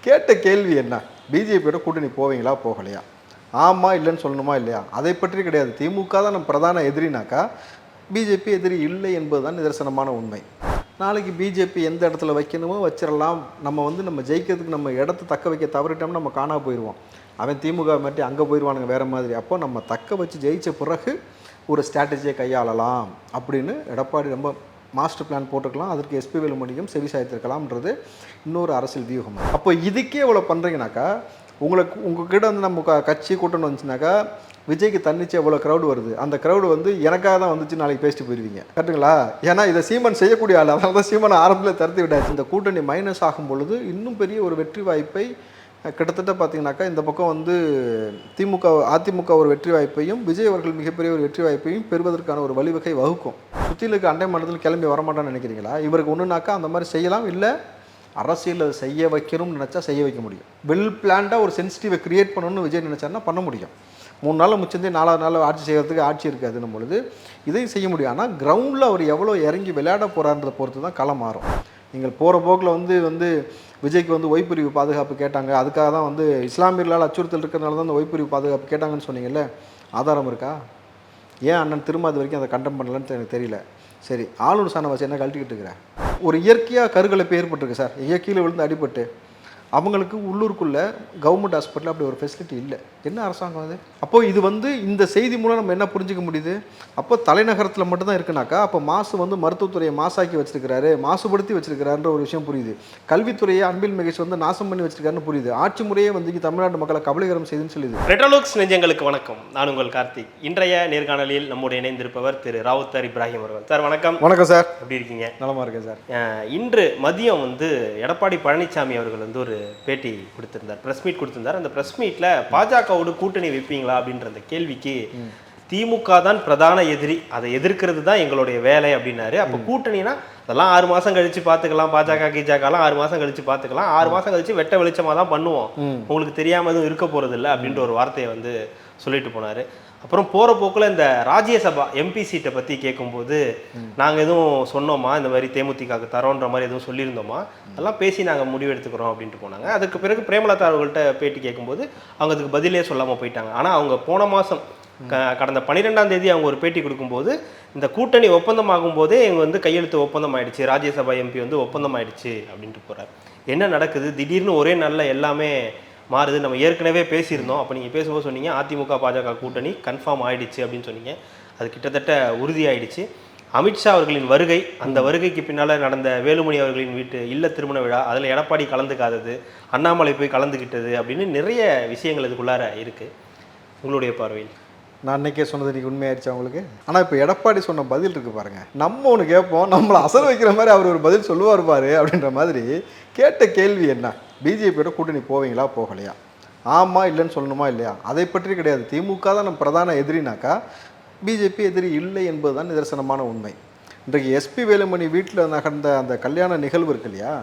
கேட்ட கேள்வி என்ன, பிஜேபியோட கூட்டணி போவீங்களா போகலையா? ஆமா இல்லைன்னு சொல்லணுமா இல்லையா? அதை பற்றி கிடையாது. திமுக தான் நம்ம பிரதான எதிரினாக்கா பிஜேபி எதிரி இல்லை என்பது தான் நிதர்சனமான உண்மை. நாளைக்கு பிஜேபி எந்த இடத்துல வைக்கணுமோ வச்சிடலாம். நம்ம ஜெயிக்கிறதுக்கு நம்ம இடத்த தக்க வைக்க தவறிட்டோம்னா நம்ம காணா போயிடுவோம். அவன் திமுக மாட்டி அங்கே போயிடுவானுங்க வேறு மாதிரி. அப்போ நம்ம தக்க வச்சு ஜெயித்த பிறகு ஒரு ஸ்ட்ராட்டஜியை கையாளலாம் அப்படின்னு எடப்பாடி ரொம்ப மாஸ்டர் பிளான் போட்டுக்கலாம். அதற்கு எஸ்பி வேலுமணியும் செவி சாய்த்திருக்கலாம்ன்றது இன்னொரு அரசியல் வியூகம். அப்போ இதுக்கே இவ்வளோ பண்ணுறீங்கனாக்கா உங்ககிட்ட வந்து நம்ம கட்சி கூட்டணி வந்துச்சுனாக்கா விஜய்க்கு தன்னிச்சு எவ்வளோ க்ரௌடு வருது. அந்த க்ரௌடு வந்து எனக்காக தான் வந்துச்சு நாளைக்கு பேசிட்டு போயிடுவீங்க, கரெக்டுங்களா? ஏன்னா இதை சீமான் செய்யக்கூடிய ஆள். அதனால தான் சீமான் ஆரம்பத்தில் தடுத்து விடாச்சு. இந்த கூட்டணி மைனஸ் ஆகும் பொழுது இன்னும் பெரிய ஒரு வெற்றி வாய்ப்பை கிட்டத்தட்ட பார்த்தீங்கன்னாக்கா இந்த பக்கம் வந்து அதிமுக ஒரு வெற்றி வாய்ப்பையும் விஜய் அவர்கள் மிகப்பெரிய ஒரு வெற்றி வாய்ப்பையும் பெறுவதற்கான ஒரு வழிவகை வகுக்கும். சுற்றிலுக்கு அண்டை மண்டலத்தில் கிளம்பி வரமாட்டான்னு நினைக்கிறீங்களா? இவருக்கு ஒன்றுனாக்கா அந்த மாதிரி செய்யலாம். இல்லை அரசியல் அதை செய்ய வைக்கணும்னு நினச்சா செய்ய வைக்க முடியும். வெல் பிளான்டாக ஒரு சென்சிட்டிவை கிரியேட் பண்ணணும்னு விஜய் நினச்சாருன்னா பண்ண முடியும். 3 நாளில் முச்சந்தே 4வது நாள் ஆட்சி செய்கிறதுக்கு ஆட்சி இருக்காதுன்னும் பொழுது இதையும் செய்ய முடியும். ஆனால் கிரவுண்டில் அவர் எவ்வளோ இறங்கி விளையாட போகிறான்றதை பொறுத்து தான் களம் மாறும். நீங்கள் போகிற போக்கில் வந்து விஜய்க்கு வந்து ஒய்பிரிவு பாதுகாப்பு கேட்டாங்க. அதுக்காக தான் வந்து இஸ்லாமியர்களால் அச்சுறுத்தல் இருக்கிறதுனால தான் அந்த ஒய்பிரிவு பாதுகாப்பு கேட்டாங்கன்னு சொன்னீங்கல்ல, ஆதாரம் இருக்கா? ஏன் அண்ணன் திரும்ப அது வரைக்கும் அதை கண்டம் பண்ணலன்னு எனக்கு தெரியல. சரி, ஆளுநர் சாணை வச்சு என்ன கழட்டிக்கிட்டு இருக்கிறேன். ஒரு இயற்கையாக கருகலைப்பு ஏற்பட்டிருக்கு சார். இயற்கையில் விழுந்து அடிபட்டு அவங்களுக்கு உள்ளூருக்குள்ளே கவர்மெண்ட் ஹாஸ்பிட்டலில் அப்படி ஒரு ஃபெசிலிட்டி இல்லை. என்ன அரசாங்கம் அது? அப்போது இது வந்து இந்த செய்தி மூலம் நம்ம என்ன புரிஞ்சிக்க முடியுது? அப்போ தலைநகரத்தில் மட்டும்தான் இருக்குனாக்கா அப்போ மாசு வந்து மருத்துவத்துறையை மாசாக்கி வச்சிருக்கிறாரு, மாசுபடுத்தி வச்சிருக்கிறாருன்ற ஒரு விஷயம் புரியுது. கல்வித்துறையை அன்பில் மகேஷ் வந்து நாசம் பண்ணி வச்சிருக்காருன்னு புரியுது. ஆட்சி முறையே வந்து தமிழ்நாட்டு மக்களை கபலீகரம் செய்துன்னு சொல்லுது. ரெட்ரோலுக்ஸ் நெஞ்சங்களுக்கு வணக்கம். நான் உங்கள் கார்த்திக். இன்றைய நேர்காணலில் நம்முடைய இணைந்திருப்பவர் திரு ராவுத்தர் இப்ராஹிம் அவர்கள். சார் வணக்கம். வணக்கம் சார். எப்படி இருக்கீங்க? நலமா இருக்கேன் சார். இன்று மதியம் வந்து எடப்பாடி பழனிசாமி அவர்கள் வந்து ஒரு பேட்டி கொடுத்திருந்தார், ப்ரெஸ் மீட் கொடுத்திருந்தார். அந்த ப்ரெஸ் மீட்ல பாஜகவோடு கூட்டணி வைப்பீங்களா அப்படின்ற அந்த கேள்விக்கு திமுக தான் பிரதான எதிரி, அதை எதிர்க்கிறது தான் எங்களுடைய வேலை அப்படின்னாரு. அப்போ கூட்டணினா அதெல்லாம் 6 மாதம் கழிச்சு பார்த்துக்கலாம், பாஜக கீஜாக்கெல்லாம் 6 மாதம் கழிச்சு பார்த்துக்கலாம், 6 மாதம் கழிச்சு வெட்ட வெளிச்சமாக தான் பண்ணுவோம், உங்களுக்கு தெரியாமல் எதுவும் இருக்க போகிறது இல்லை அப்படின்ற ஒரு வார்த்தையை வந்து சொல்லிட்டு போனார். அப்புறம் போகிற போக்கில் இந்த ராஜ்யசபா எம்பி சீட்டை பற்றி கேட்கும்போது நாங்கள் எதுவும் சொன்னோமா, இந்த மாதிரி தேமுதிகவுக்கு தரோன்ற மாதிரி எதுவும் சொல்லியிருந்தோமா, அதெல்லாம் பேசி நாங்கள் முடிவு எடுத்துக்கிறோம் அப்படின்ட்டு போனாங்க. அதுக்கு பிறகு பிரேமலதா அவர்கள்ட்ட பேட்டி கேட்கும்போது அவங்க அதுக்கு பதிலே சொல்லாமல் போயிட்டாங்க. ஆனால் அவங்க போன மாதம் கடந்த 12ஆம் தேதி அவங்க ஒரு பேட்டி கொடுக்கும்போது இந்த கூட்டணி ஒப்பந்தம் ஆகும்போதே எங்கள் வந்து கையெழுத்து ஒப்பந்தம் ஆயிடுச்சு, ராஜ்யசபா எம்பி வந்து ஒப்பந்தம் ஆயிடுச்சு அப்படின்ட்டு போகிறார். என்ன நடக்குது? திடீர்னு ஒரே நாளில் எல்லாமே மாறுது. நம்ம ஏற்கனவே பேசியிருந்தோம். அப்போ நீங்கள் பேசும்போது சொன்னீங்க அதிமுக பாஜக கூட்டணி கன்ஃபார்ம் ஆயிடுச்சு அப்படின்னு சொன்னீங்க. அது கிட்டத்தட்ட உறுதியாயிடுச்சு. அமித்ஷா அவர்களின் வருகை, அந்த வருகைக்கு பின்னால் நடந்த வேலுமணி அவர்களின் வீட்டு இல்ல திருமண விழா, அதில் எடப்பாடி கலந்துக்காதது, அண்ணாமலை போய் கலந்துக்கிட்டது அப்படின்னு நிறைய விஷயங்கள் இதுக்குள்ளார இருக்குது. உங்களுடைய பார்வையில் நான் அன்றைக்கே சொன்னது இன்றைக்கி உண்மையாயிடுச்சு அவங்களுக்கு. ஆனால் இப்போ எடப்பாடி சொன்ன பதில் இருக்குது பாருங்கள். நம்ம ஒன்று கேட்போம், நம்மளை அசல் வைக்கிற மாதிரி அவர் ஒரு பதில் சொல்லுவார் பாரு அப்படின்ற மாதிரி. கேட்ட கேள்வி என்ன, பிஜேபியோட கூட்டணி போவீங்களா போகலையா? ஆமா இல்லைன்னு சொல்லணுமா இல்லையா? அதை பற்றி கிடையாது. திமுக தான் நம்ம பிரதான எதிரினாக்கா பிஜேபி எதிரி இல்லை என்பது தான் நிதர்சனமான உண்மை. இன்றைக்கு எஸ்பி வேலுமணி வீட்டில் நகர்ந்த அந்த கல்யாண நிகழ்வு இருக்கு இல்லையா,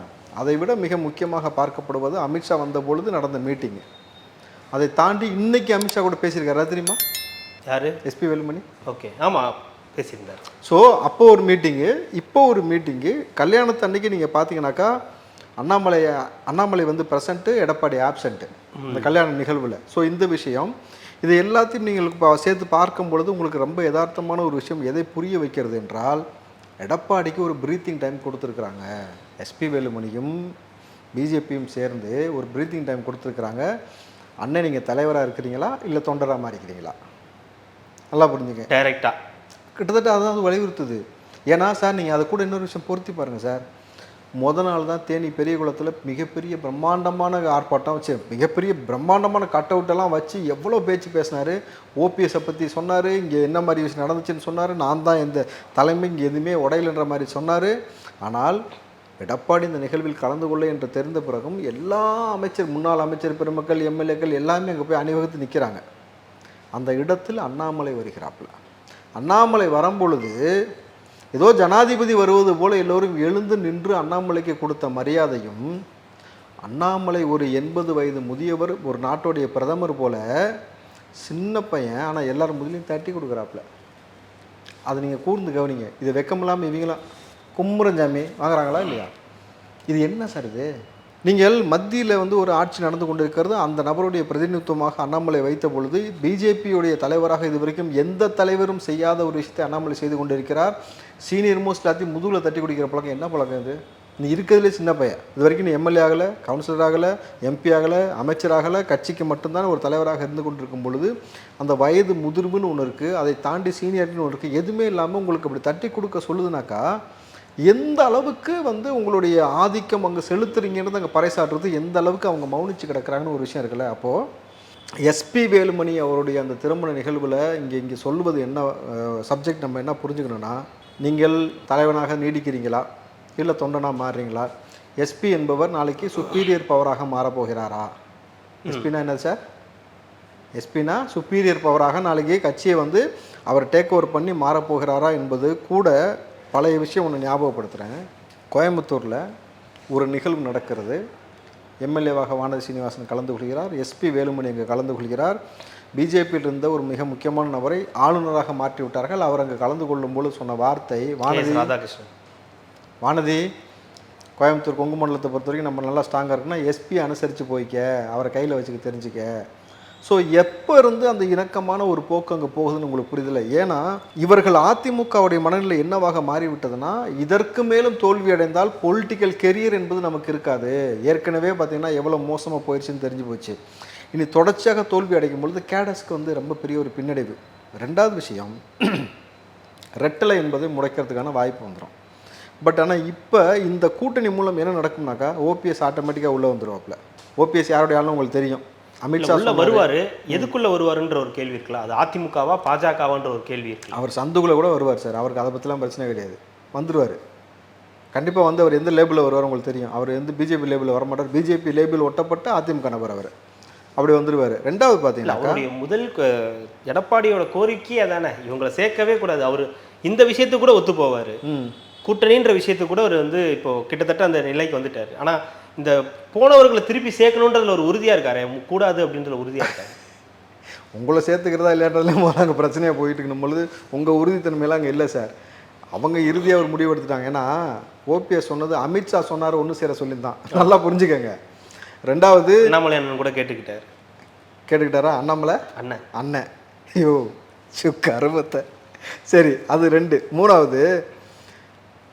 அதை விட மிக முக்கியமாக பார்க்கப்படுவது அமித்ஷா வந்த பொழுது நடந்த மீட்டிங்கு. அதை தாண்டி இன்னைக்கு அமித்ஷா கூட பேசியிருக்காரு தெரியுமா? யார்? எஸ்பி வேலுமணி. ஓகே, ஆமாம் பேசியிருந்தார். ஸோ அப்போ ஒரு மீட்டிங்கு, இப்போ ஒரு மீட்டிங்கு. கல்யாணத்து அன்னைக்கு நீங்கள் பார்த்தீங்கன்னாக்கா அண்ணாமலை வந்து ப்ரெசண்ட்டு, எடப்பாடி ஆப்சண்ட்டு இந்த கல்யாண நிகழ்வில். ஸோ இந்த விஷயம் இது எல்லாத்தையும் நீங்கள் சேர்த்து பார்க்கும் பொழுது உங்களுக்கு ரொம்ப யதார்த்தமான ஒரு விஷயம் எதை புரிய வைக்கிறது என்றால், எடப்பாடிக்கு ஒரு ப்ரீத்திங் டைம் கொடுத்துருக்குறாங்க. எஸ்பி வேலுமணியும் பிஜேபியும் சேர்ந்து ஒரு ப்ரீத்திங் டைம் கொடுத்துருக்குறாங்க. அண்ணன் நீங்கள் தலைவராக இருக்கிறீங்களா இல்லை தொண்டராக மாறிக்கிறீங்களா? நல்லா புரிஞ்சுங்க. டைரெக்டாக கிட்டத்தட்ட அதுதான் அது வலியுறுத்துது. ஏன்னா சார் நீங்கள் அதை கூட இன்னொரு விஷயம் பொருத்தி பாருங்கள் சார். நாள் தான் தேனி பெரிய குளத்தில் மிகப்பெரிய பிரம்மாண்டமான ஆர்ப்பாட்டம் வச்சு, மிகப்பெரிய பிரம்மாண்டமான கட் அவுட்டெல்லாம் வச்சு எவ்வளோ பேச்சு பேசினார். ஓபிஎஸை பற்றி சொன்னார், இங்கே என்ன மாதிரி விஷயம் நடந்துச்சுன்னு சொன்னார், நான் தான் இந்த தலைமை இங்கே எதுவுமே உடையலைன்ற மாதிரி சொன்னார். ஆனால் எடப்பாடி இந்த நிகழ்வில் கலந்து கொள்ள என்று தெரிந்த பிறகும் எல்லா முன்னாள் அமைச்சர் பெருமக்கள், எம்எல்ஏக்கள் எல்லாமே அங்கே போய் அணிவகுத்து நிற்கிறாங்க. அந்த இடத்தில் அண்ணாமலை வருகிறாப்புல. அண்ணாமலை வரும்பொழுது ஏதோ ஜனாதிபதி வருவது போல் எல்லோரும் எழுந்து நின்று அண்ணாமலைக்கு கொடுத்த மரியாதையும், அண்ணாமலை ஒரு 80 வயது முதியவர், ஒரு நாட்டுடைய பிரதமர் போல சின்ன பையன், ஆனால் எல்லாரும் முதலையும் தட்டி கொடுக்குறாப்புல. அதை நீங்கள் கூர்ந்து கவனிங்க. இது வெக்கம் இல்லாமல் இவங்களாம் கும்புறஞ்சாமி வாங்குறாங்களா இல்லையா? இது என்ன சார் இது? நீங்கள் மத்தியில் வந்து ஒரு ஆட்சி நடந்து கொண்டிருக்கிறது, அந்த நபருடைய பிரதிநிதித்துவமாக அண்ணாமலை வைத்த பொழுது பிஜேபியுடைய தலைவராக இதுவரைக்கும் எந்த தலைவரும் செய்யாத ஒரு விஷயத்தை அண்ணாமலை செய்து கொண்டிருக்கிறார். சீனியர் மோஸ்ட் எல்லாத்தையும் முதுகில் தட்டி குடிக்கிற பழக்கம் என்ன பழக்கம் இது? நீ இருக்கிறதுலே சின்ன பையன், இது வரைக்கும் நீ எம்எல்ஏ ஆகலை, கவுன்சிலர் ஆகலை, எம்பி ஆகலை, அமைச்சராகலை, கட்சிக்கு மட்டும்தான் ஒரு தலைவராக இருந்து கொண்டிருக்கும் பொழுது அந்த வயது முதிர்வுன்னு ஒன்று இருக்குது, அதை தாண்டி சீனியர்னு ஒன்று இருக்குது. எதுவுமே இல்லாமல் உங்களுக்கு அப்படி தட்டி கொடுக்க சொல்லுதுனாக்கா எந்த அளவுக்கு வந்து உங்களுடைய ஆதிக்கம் அங்கே செலுத்துறீங்கிறது அங்கே பறைசாற்றுறது, எந்த அளவுக்கு அவங்க மௌனிச்சு கிடக்கிறாங்கன்னு ஒரு விஷயம் இருக்குல்ல. அப்போது எஸ்பி வேலுமணி அவருடைய அந்த திருமண நிகழ்வில் இங்கே சொல்லுவது என்ன சப்ஜெக்ட் நம்ம என்ன புரிஞ்சுக்கணுன்னா, நீங்கள் தலைவனாக நீடிக்கிறீங்களா இல்லை தொண்டனாக மாறுறீங்களா? எஸ்பி என்பவர் நாளைக்கு சுப்பீரியர் பவராக மாறப்போகிறாரா? எஸ்பினா என்னது சார்? எஸ்பினா சுப்பீரியர் பவராக நாளைக்கு கட்சியை வந்து அவர் டேக் ஓவர் பண்ணி மாறப்போகிறாரா என்பது கூட பழைய விஷயம் ஒன்று ஞாபகப்படுத்துகிறேன். கோயம்புத்தூரில் ஒரு நிகழ்வு நடக்கிறது. எம்எல்ஏவாக வானதி சீனிவாசன் கலந்து கொள்கிறார், எஸ்பி வேலுமணி அங்கே கலந்து கொள்கிறார். பிஜேபியில் இருந்த ஒரு மிக முக்கியமான நபரை ஆளுநராக மாற்றி விட்டார்கள். அவர் அங்கே கலந்து கொள்ளும்போது சொன்ன வார்த்தை, வானதி கோயம்புத்தூர் கொங்கு மண்டலத்தை பொறுத்த வரைக்கும் நம்ம நல்லா ஸ்ட்ராங்காக இருக்குன்னா எஸ்பி அனுசரித்து போய்க்க, அவரை கையில் வச்சுக்க தெரிஞ்சுக்க. ஸோ எப்போ இருந்து அந்த இணக்கமான ஒரு போக்கு அங்கே போகுதுன்னு உங்களுக்கு புரிதலை. ஏன்னா இவர்கள் அதிமுகவுடைய மனநிலை என்னவாக மாறிவிட்டதுன்னா, இதற்கு மேலும் தோல்வி அடைந்தால் பொலிட்டிக்கல் கெரியர் என்பது நமக்கு இருக்காது. ஏற்கனவே பார்த்திங்கன்னா எவ்வளோ மோசமாக போயிடுச்சுன்னு தெரிஞ்சு போச்சு. இனி தொடர்ச்சியாக தோல்வி அடைக்கும் பொழுது கேடஸ்க்கு வந்து ரொம்ப பெரிய ஒரு பின்னடைவு. ரெண்டாவது விஷயம், ரெட்டலை என்பதை முடைக்கிறதுக்கான வாய்ப்பு வந்துடும். பட் ஆனால் இப்போ இந்த கூட்டணி மூலம் என்ன நடக்கும்னாக்கா, ஓபிஎஸ் ஆட்டோமேட்டிக்காக உள்ளே வந்துடுவாப்பில். ஓபிஎஸ் யாருடைய ஆளும் உங்களுக்கு தெரியும், அமித்ஷா உள்ள வருவார். எதுக்குள்ளே வருவாருன்ற ஒரு கேள்வி இருக்கலாம். அது அதிமுகவா பாஜகவான்ற ஒரு கேள்வி இருக்கு. அவர் சந்துக்குள்ளே கூட வருவார் சார், அவருக்கு அதை பற்றிலாம் பிரச்சனை கிடையாது, வந்துடுவார் கண்டிப்பாக. வந்து அவர் எந்த லேபிளில் வருவார் உங்களுக்கு தெரியும். அவர் எந்த பிஜேபி லேபிளில் வரமாட்டார், பிஜேபி லேபிள் ஒட்டப்பட்ட அதிமுக நபர் அவர், அப்படி வந்துடுவார். ரெண்டாவது பார்த்தீங்கன்னா அவருடைய முதல் எடப்பாடியோட கோரிக்கை அதானே, இவங்களை சேர்க்கவே கூடாது. அவர் இந்த விஷயத்து கூட ஒத்து போவார், கூட்டணின்ற விஷயத்து கூட அவர் வந்து இப்போ கிட்டத்தட்ட அந்த நிலைக்கு வந்துட்டார். ஆனால் இந்த போனவர்களை திருப்பி சேர்க்கணுன்றதுல ஒரு உறுதியாக இருக்காரு, கூடாது அப்படின்ற உறுதியாக இருக்காரு. உங்களை சேர்த்துக்கிறதா இல்லைன்றதுலேயும் அங்கே பிரச்சனையாக போயிட்டு இருக்கணும் பொழுது உங்கள் உறுதித்தன்மையெல்லாம் அங்கே இல்லை சார். அவங்க இறுதியாக ஒரு முடிவு எடுத்துட்டாங்க. ஏன்னா ஓபிஎஸ் சொன்னது அமித்ஷா சொன்னார் ஒன்று சேர சொல்லியிருந்தான், நல்லா புரிஞ்சுக்கங்க. ரெண்டாவது அண்ணாமலை அண்ணன் கூட கேட்டுக்கிட்டாரா? அண்ணாமலை அண்ணன் ஐயோ கருமத்தை. சரி, அது ரெண்டு. மூணாவது,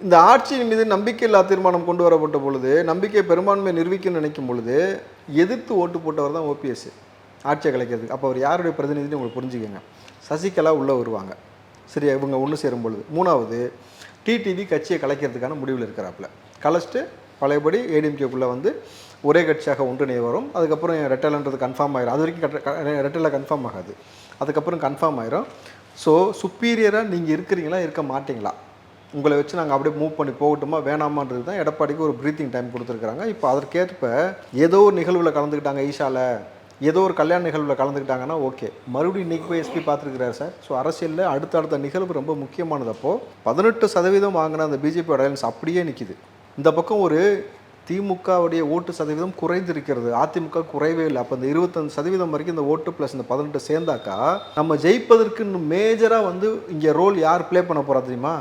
இந்த ஆட்சியின் மீது நம்பிக்கையில்லா தீர்மானம் கொண்டு வரப்பட்ட பொழுது, நம்பிக்கை பெரும்பான்மையை நிரூபிக்கணும்னு நினைக்கும் பொழுது எதிர்த்து ஓட்டு போட்டவர் தான் ஓபிஎஸ் ஆட்சியை கலைக்கிறதுக்கு. அப்போ அவர் யாருடைய பிரதிநிதின்னு உங்களுக்கு புரிஞ்சுக்கங்க. சசிகலா உள்ளே வருவாங்க, சரி, இவங்க ஒன்று சேரும் பொழுது. மூணாவது, டிடிவி கட்சியை கலைக்கிறதுக்கான முடிவில் இருக்கிறாப்புல. கலைச்சிட்டு பழையபடி ஏடிஎம்கேக்குள்ளே வந்து ஒரே கட்சியாக ஒன்றிணைய வரும். அதுக்கப்புறம் ரெட்டலைன்றது கன்ஃபார்ம் ஆயிரும். அது வரைக்கும் ரெட்டலை கன்ஃபார்ம் ஆகாது, அதுக்கப்புறம் கன்ஃபார்ம் ஆயிரும். ஸோ சுப்பீரியராக நீங்கள் இருக்கிறீங்களா இருக்க மாட்டிங்களா, உங்களை வச்சு நாங்கள் அப்படியே மூவ் பண்ணி போகட்டுமா வேணாமான்றது தான் எடப்பாடிக்கு ஒரு ப்ரீத்திங் டைம் கொடுத்துருக்குறாங்க. இப்போ அதற்கேற்ப ஏதோ ஒரு நிகழ்வில் கலந்துக்கிட்டாங்க, ஈஷாவில் ஏதோ ஒரு கல்யாண நிகழ்வில் கலந்துக்கிட்டாங்கன்னா ஓகே, மறுபடியும் இன்றைக்கி போய் எஸ்பி பார்த்துருக்கிறார் சார். ஸோ அரசியலில் அடுத்த நிகழ்வு ரொம்ப முக்கியமானது. அப்போது 18% வாங்கின அந்த பிஜேபி அலையன்ஸ் அப்படியே நிற்கிது. இந்த பக்கம் ஒரு திமுகவுடைய ஓட்டு சதவீதம் குறைந்திருக்கிறது, அதிமுக குறைவே இல்லை. அப்போ இந்த 25% வரைக்கும் இந்த ஓட்டு ப்ளஸ் இந்த 18 சேர்ந்தாக்கா நம்ம ஜெயிப்பதற்கு இன்னும் மேஜராக வந்து இங்கே ரோல் யார் ப்ளே பண்ண போகிறா தெரியுமா?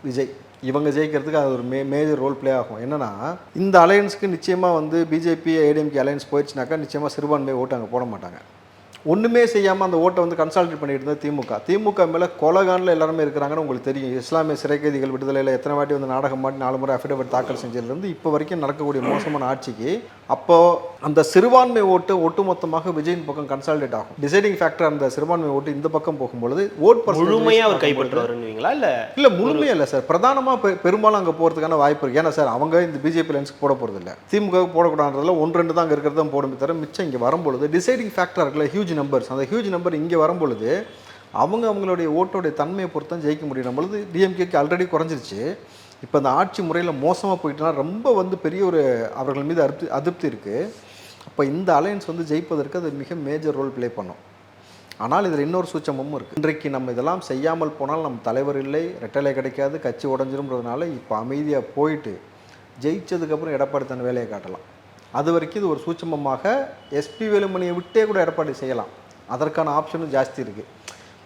விஜய். இவங்க ஜெயிக்கிறதுக்கு அது ஒரு மேஜர் ரோல் ப்ளே ஆகும். என்னன்னா, இந்த அலையன்ஸ்க்கு நிச்சயமாக வந்து பிஜேபி ஏடிஎம்கே அலையன்ஸ் போயிடுச்சுனாக்கா நிச்சயமாக சிறுபான்மை ஓட்டு அங்கே போட மாட்டாங்க. ஒன்றுமே செய்யாமல் அந்த ஓட்டை வந்து கன்சால்டேட் பண்ணிட்டு இருந்தது திமுக மேலே கொலகானில் எல்லாருமே இருக்கிறாங்கன்னு உங்களுக்கு தெரியும். இஸ்லாமிய சிறை கைதிகள் விடுதலையில் எத்தனை வாட்டி வந்து நாடகம் மாட்டி 4 முறை அஃபிடவிட் தாக்கல் செஞ்சதுலேருந்து இப்போ வரைக்கும் நடக்கக்கூடிய மோசமான ஆட்சிக்கு அப்போது அந்த சிறுபான்மை ஓட்டு ஒட்டுமொத்தமாக விஜயின் பக்கம் கன்சால்டேட் ஆகும். டிசைடிங் ஃபேக்டர் அந்த சிறுபான்மை ஓட்டு இந்த பக்கம் போகும்பொழுது ஓட் முழுமையாக அவர் கைப்பற்றுவாருங்களா? இல்லை முழுமையாக இல்லை சார், பிரதானமாக பெரும்பாலும் அங்கே போகிறதுக்கான வாய்ப்பு இருக்குது. ஏன்னா சார் அவங்க இந்த பிஜேபி லைன்ஸ்க்கு போட போகிறது இல்லை, திமுக போடக்கூடாதுல 1-2 தான் அங்கே இருக்கிறது தான் போடும் தவிர மிச்சம் இங்கே வரும்பொழுது டிசைடிங் ஃபேக்டர் இருக்குல்ல, ஹியூஜ் நம்பர்ஸ். அந்த ஹியூஜ் நம்பர் இங்கே வரும்பொழுது அவங்களுடைய ஓட்டோடைய தன்மையை பொறுத்து தான் ஜெயிக்க முடியும் பொழுது டிஎம்கேக்கு ஆல்ரெடி குறைஞ்சிருச்சு. இப்போ அந்த ஆட்சி முறையில் மோசமாக போயிட்டுனா ரொம்ப வந்து பெரிய ஒரு அவர்கள் மீது அதிருப்தி இருக்குது. அப்போ இந்த அலையன்ஸ் வந்து ஜெயிப்பதற்கு அது மிக மேஜர் ரோல் ப்ளே பண்ணும். ஆனால் இதில் இன்னொரு சூச்சமும் இருக்குது. இன்றைக்கு நம்ம இதெல்லாம் செய்யாமல் போனால் நம்ம தலைவர் இல்லை, ரெட்டலை கிடைக்காது, கட்சி உடஞ்சிரும்ன்றதுனால இப்போ அமைதியாக போயிட்டு ஜெயிச்சதுக்கப்புறம் எடப்பாடி தன் வேலையை காட்டலாம். அது வரைக்கும் இது ஒரு சூட்சமமாக எஸ்பி வேலுமணியை விட்டே கூட எடப்பாடி செய்யலாம். அதற்கான ஆப்ஷனும் ஜாஸ்தி இருக்குது.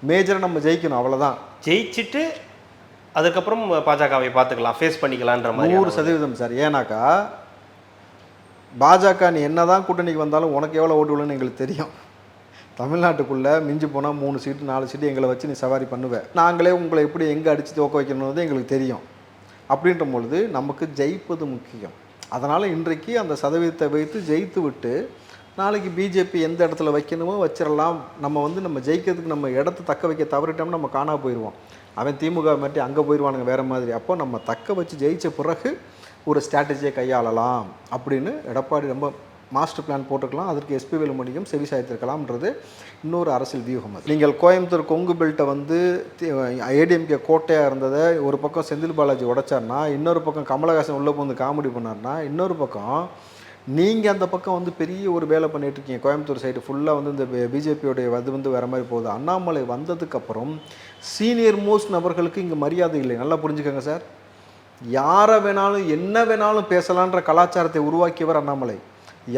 மேஜராக நம்ம ஜெயிக்கணும், அவ்வளோதான். ஜெயிச்சுட்டு அதுக்கப்புறம் பாஜகவை பார்த்துக்கலாம், ஃபேஸ் பண்ணிக்கலான்ற மாதிரி 100% சார். ஏன்னாக்கா பாஜக நீ என்ன தான் கூட்டணிக்கு வந்தாலும் உனக்கு எவ்வளோ ஓட்டு விழுன்னு எங்களுக்கு தெரியும். தமிழ்நாட்டுக்குள்ளே மிஞ்சி போனால் 3 சீட்டு 4 சீட்டு எங்களை வச்சு நீ சவாரி பண்ணுவேன். நாங்களே உங்களை எப்படி எங்கே அடித்து தோக்க வைக்கணும்னு எங்களுக்கு தெரியும். அப்படின்ற பொழுது நமக்கு ஜெயிப்பது முக்கியம். அதனால் இன்றைக்கு அந்த சதவீதத்தை வைத்து ஜெயித்து விட்டு நாளைக்கு பிஜேபி எந்த இடத்துல வைக்கணுமோ வச்சிடலாம். நம்ம ஜெயிக்கிறதுக்கு நம்ம இடத்த தக்க வைக்க தவறிட்டோம்னா நம்ம காணா போயிடுவோம். அவன் திமுக மாட்டி அங்கே போயிடுவானுங்க வேறு மாதிரி. அப்போ நம்ம தக்க வச்சு ஜெயித்த பிறகு ஒரு ஸ்ட்ராட்டஜியை கையாளலாம் அப்படின்னு எடப்பாடி ரொம்ப மாஸ்டர் பிளான் போட்டுக்கலாம். அதற்கு எஸ்பி வேலுமணியும் செவி சாய்த்திருக்கலாம்ன்றது இன்னொரு அரசியல் வியூகம். அது நீங்கள் கோயம்புத்தூர் கொங்கு பெல்ட்டை வந்து ஏடிஎம்கே கோட்டையாக இருந்ததை ஒரு பக்கம் செந்தில் பாலாஜி உடைச்சார்னா, இன்னொரு பக்கம் கமலஹாசன் உள்ளே வந்து காமெடி பண்ணார்னா, இன்னொரு பக்கம் நீங்கள் அந்த பக்கம் வந்து பெரிய ஒரு வேலை பண்ணிகிட்ருக்கீங்க. கோயம்புத்தூர் சைடு ஃபுல்லாக வந்து இந்த பிஜேபியோடைய வந்து வேறு மாதிரி போகுது. அண்ணாமலை வந்ததுக்கப்புறம் சீனியர் மோஸ்ட் நபர்களுக்கு இங்கே மரியாதை இல்லை. நல்லா புரிஞ்சுக்கோங்க சார். யாரை வேணாலும் என்ன வேணாலும் பேசலான்ற கலாச்சாரத்தை உருவாக்கியவர் அண்ணாமலை.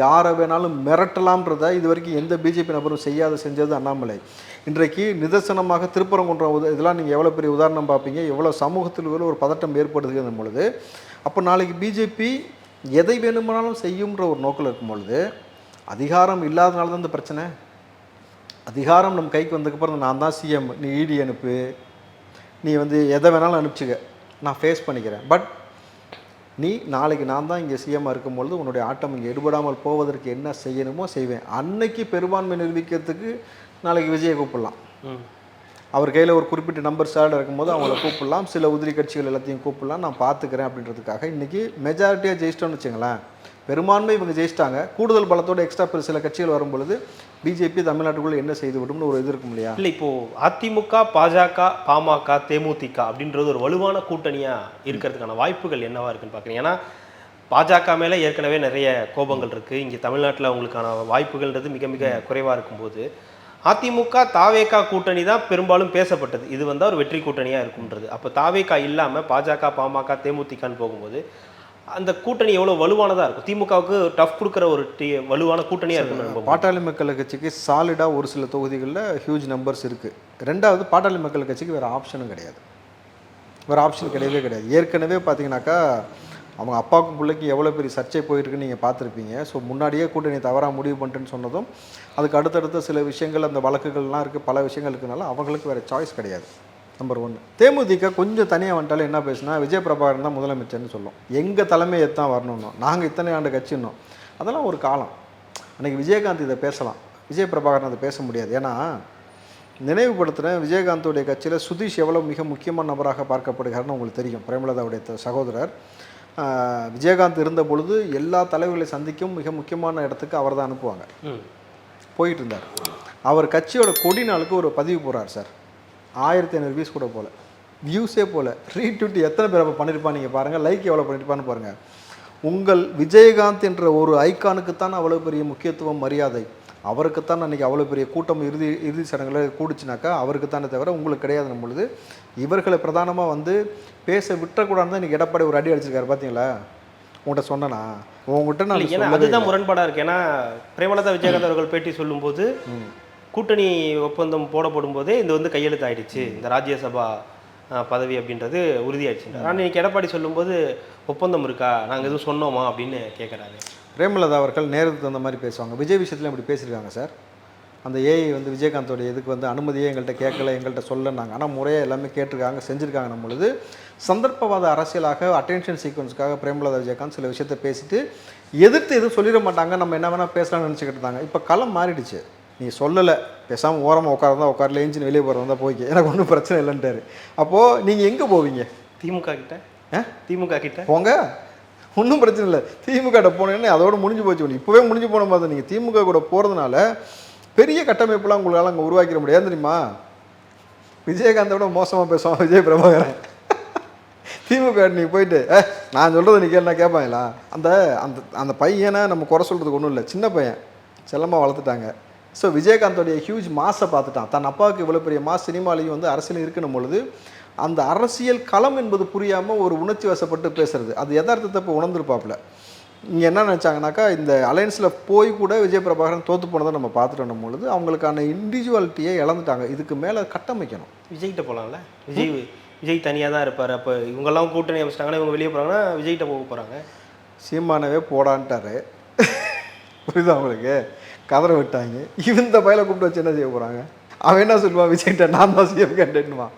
யாரை வேணாலும் மிரட்டலாம்ன்றதை இது வரைக்கும் எந்த பிஜேபி நபரும் செஞ்சது அண்ணாமலை. இன்றைக்கு நிதர்சனமாக திருப்பரங்குன்றம் இதெல்லாம் நீங்கள் எவ்வளோ பெரிய உதாரணம் பார்ப்பீங்க. எவ்வளோ சமூகத்தில் ஒரு பதட்டம் ஏற்படுதுங்கிற பொழுது அப்போ நாளைக்கு பிஜேபி எதை வேணுமானாலும் செய்யும்ன்ற ஒரு நோக்கில் இருக்கும் பொழுது அதிகாரம் இல்லாதனால தான் இந்த பிரச்சனை. அதிகாரம் நம்ம கைக்கு வந்ததுக்கப்புறம் நான் தான் சிஎம், நீ இடி அனுப்பு, நீ வந்து எதை வேணாலும் அனுப்பிச்சுக்க, நான் ஃபேஸ் பண்ணிக்கிறேன். பட் நீ நாளைக்கு நான் தான் இங்கே சிஎம்மாக இருக்கும்பொழுது உன்னுடைய ஆட்டம் இங்கே எடுபடாமல் போவதற்கு என்ன செய்யணுமோ செய்வேன். அன்னைக்கு பெரும்பான்மை நிரூபிக்கிறதுக்கு நாளைக்கு விஜயை கூப்பிடலாம். அவர் கையில் ஒரு குறிப்பிட்ட நம்பர் ஸ்டார்ட் இருக்கும்போது அவங்கள கூப்பிடலாம். சில உதிரி கட்சிகள் எல்லாத்தையும் கூப்பிடலாம். நான் பார்த்துக்கிறேன் அப்படின்றதுக்காக இன்றைக்கி மெஜாரிட்டியாக ஜெயிச்சிட்டோன்னு வச்சுங்களேன். பெரும்பான்மை இவங்க ஜெயிச்சிட்டாங்க. கூடுதல் பலத்தோடு எக்ஸ்ட்ரா சில கட்சிகள் வரும்பொழுது பிஜேபி தமிழ்நாட்டுக்குள்ளே என்ன செய்து விடும்னு ஒரு இது இருக்கும் இல்லையா? இல்லை, இப்போது அதிமுக, பாஜக, பாமக, தேமுதிக அப்படின்றது ஒரு வலுவான கூட்டணியாக இருக்கிறதுக்கான வாய்ப்புகள் என்னவா இருக்குன்னு பார்க்குறீங்க? ஏன்னா பாஜக மேலே ஏற்கனவே நிறைய கோபங்கள் இருக்குது. இங்கே தமிழ்நாட்டில் அவங்களுக்கான வாய்ப்புகள்ன்றது மிக மிக குறைவாக இருக்கும்போது அதிமுக தாவேகா கூட்டணி தான் பெரும்பாலும் பேசப்பட்டது. இது வந்து ஒரு வெற்றி கூட்டணியாக இருக்கும்ன்றது. அப்போ தாவேகா இல்லாமல் பாஜக, பாமக, தேமுதிகன்னு போகும்போது அந்த கூட்டணி எவ்வளோ வலுவானதாக இருக்கும்? திமுகவுக்கு டஃப் கொடுக்குற ஒரு வலுவான கூட்டணியாக இருக்கும். பாட்டாளி மக்கள் கட்சிக்கு சாலிடாக ஒரு சில தொகுதிகளில் ஹியூஜ் நம்பர்ஸ் இருக்குது. ரெண்டாவது, பாட்டாளி மக்கள் கட்சிக்கு வேறு ஆப்ஷனும் கிடையாது. வேறு ஆப்ஷன் கிடையவே கிடையாது. ஏற்கனவே பார்த்தீங்கன்னாக்கா அவங்க அப்பாவுக்கும் பிள்ளைக்கும் எவ்வளோ பெரிய சர்ச்சை போயிருக்குன்னு நீங்கள் பார்த்துருப்பீங்க. ஸோ முன்னாடியே கூட்டணி தவறாக முடிவு பண்ணிட்டுன்னு சொன்னதும் அதுக்கு அடுத்தடுத்த சில விஷயங்கள் அந்த வழக்குகள்லாம் இருக்குது, பல விஷயங்கள் இருக்குனால அவங்களுக்கு வேறு சாய்ஸ் கிடையாது. நம்பர் 1. தேமுதிக கொஞ்சம் தனியாக வந்துட்டாலும் என்ன பேசுனா விஜய் பிரபாகரன் தான் முதலமைச்சர்னு சொல்லும். எங்கள் தலைமையை தான் வரணும்னோ, நாங்கள் இத்தனை ஆண்டு கட்சின்னோம். அதெல்லாம் ஒரு காலம். அன்றைக்கி விஜயகாந்த் இதை பேசலாம், விஜய் பிரபாகரன் அதை பேச முடியாது. ஏன்னா நினைவுபடுத்துகிறேன், விஜயகாந்தோடைய கட்சியில் சுதீஷ் எவ்வளோ மிக முக்கியமான நபராக பார்க்கப்படுகிறார்னு உங்களுக்கு தெரியும். பிரேமலதாவுடைய சகோதரர். விஜயகாந்த் இருந்த பொழுது எல்லா தலைவர்களை சந்திக்கும் மிக முக்கியமான இடத்துக்கு அவர் தான் அனுப்புவாங்க. போயிட்டு இருந்தார். அவர் கட்சியோட கொடி நாளுக்கு ஒரு பதிவு போகிறார் சார். 1500 வியூஸ் கூட போல், வியூஸே போல். ரீட்வீட் எத்தனை பேர் அப்போ பண்ணியிருப்பான் நீங்கள் பாருங்கள். லைக் எவ்வளோ பண்ணியிருப்பான்னு பாருங்கள். உங்கள் விஜயகாந்த் என்ற ஒரு ஐக்கானுக்குத்தான் அவ்வளோ பெரிய முக்கியத்துவம், மரியாதை. அவருக்குத்தான் அன்றைக்கி அவ்வளோ பெரிய கூட்டம் இறுதி சடங்குகளில் கூடிச்சுனாக்கா அவருக்குத்தானே தவிர உங்களுக்கு கிடையாது. பொழுது இவர்களை பிரதானமாக வந்து பேச விட்டுறக்கூடாதுன்னு தான் இன்றைக்கி எடப்பாடி ஒரு அடி அடிச்சிருக்காரு. பார்த்தீங்களா? உங்கள்கிட்ட சொன்னேன்னா உங்கள்கிட்ட நான் ஏன்னா அதுதான் முரண்பாடாக இருக்குது. ஏன்னா பிரேமலதா விஜயகாந்த் அவர்கள் பேட்டி சொல்லும்போது கூட்டணி ஒப்பந்தம் போடப்படும் போதே இது வந்து கையெழுத்து ஆயிடுச்சு, இந்த ராஜ்யசபா பதவி அப்படின்றது உறுதியாயிடுச்சு. ஆனால் இன்னைக்கு எடப்பாடி சொல்லும்போது ஒப்பந்தம் இருக்கா, நாங்கள் எதுவும் சொன்னோமா அப்படின்னு கேட்குறாரு. பிரேமலதா அவர்கள் நேரத்துக்கு தகுந்த மாதிரி பேசுவாங்க. விஜய் விஷயத்தில் இப்படி பேசியிருக்காங்க சார். அந்த ஏஐ வந்து விஜயகாந்தோடைய இதுக்கு வந்து அனுமதியே எங்கள்கிட்ட கேட்கல, எங்கள்கிட்ட சொல்லனாங்க. ஆனால் முறையாக எல்லாமே கேட்டிருக்காங்க, செஞ்சுருக்காங்க. பொழுது சந்தர்ப்பவாத அரசியலாக அட்டென்ஷன் சீக்வன்ஸுக்காக பிரேமலதா விஜயகாந்த் சில விஷயத்தை பேசிட்டு எதிர்த்து எதுவும் சொல்லிட மாட்டாங்க, நம்ம என்ன வேணால் பேசலாம்னு நினச்சிக்கிட்டு இருந்தாங்க. இப்போ களம் மாறிடுச்சு. நீ சொல்லலை, பேசாமல் ஓரமாக உட்காரதான் உட்காரல, ஏஞ்சின்னு வெளியே போகிறதா போய்க்கு, எனக்கு ஒன்றும் பிரச்சனை இல்லைன்ட்டாரு. அப்போது நீங்கள் எங்கே போவீங்க? திமுக கிட்ட. திமுக கிட்ட போங்க, ஒன்றும் பிரச்சனை இல்லை. திமுக கிட்ட போனேன்னு அதோட முடிஞ்சு போச்சு. இப்போவே முடிஞ்சு போன மாதிரி நீங்கள் திமுக கூட போகிறதுனால பெரிய கட்டமைப்புலாம் உங்களால் அங்கே உருவாக்கிட முடியாது தெரியுமா? விஜயகாந்தை விட மோசமாக பேசுவான் விஜய் பிரபாகரன். திமுக நீ போயிட்டு நான் சொல்கிறத நீ கேள்னா கேட்பாங்களா? அந்த அந்த அந்த பையனை நம்ம குறை சொல்கிறதுக்கு ஒன்றும் இல்லை, சின்ன பையன், செல்லமாக வளர்த்துட்டாங்க. ஸோ விஜயகாந்தோடைய ஹியூஜ் மாஸை பார்த்துட்டான். தன் அப்பாவுக்கு இவ்வளோ பெரிய மாஸ் சினிமாலையும் வந்து அரசியல் இருக்கணும் பொழுது அந்த அரசியல் களம் என்பது புரியாமல் ஒரு உணர்ச்சி வசப்பட்டு பேசுறது, அது யதார்த்தத்தை இப்போ உணர்ந்துருப்பாப்புல. இங்கே என்ன நினச்சாங்கனாக்கா, இந்த அலையன்ஸில் போய் கூட விஜய் பிரபாகரன் தோற்று போனதை நம்ம பார்த்துட்டோம் பொழுது அவங்களுக்கான இண்டிவிஜுவாலிட்டியை இழந்துட்டாங்க. இதுக்கு மேலே கட்டமைக்கணும். விஜய்கிட்ட போகலாம்ல. விஜய் தனியாக தான் இருப்பார். அப்போ இவங்கெல்லாம் கூட்டணி அமைச்சிட்டாங்கன்னா இவங்க வெளியே போகிறாங்கன்னா விஜய்கிட்ட போக போகிறாங்க. சீமானவே போடான்ட்டாரு. புரியுதா உங்களுக்கு? கதற விட்டாங்க. இந்த பையலை கூப்பிட்டு வச்சு என்ன செய்ய போகிறாங்க? அவன் என்ன சொல்லுவான்? விஜய்கிட்ட நான் தான் சிஎம் கேண்டேன்னுவான்.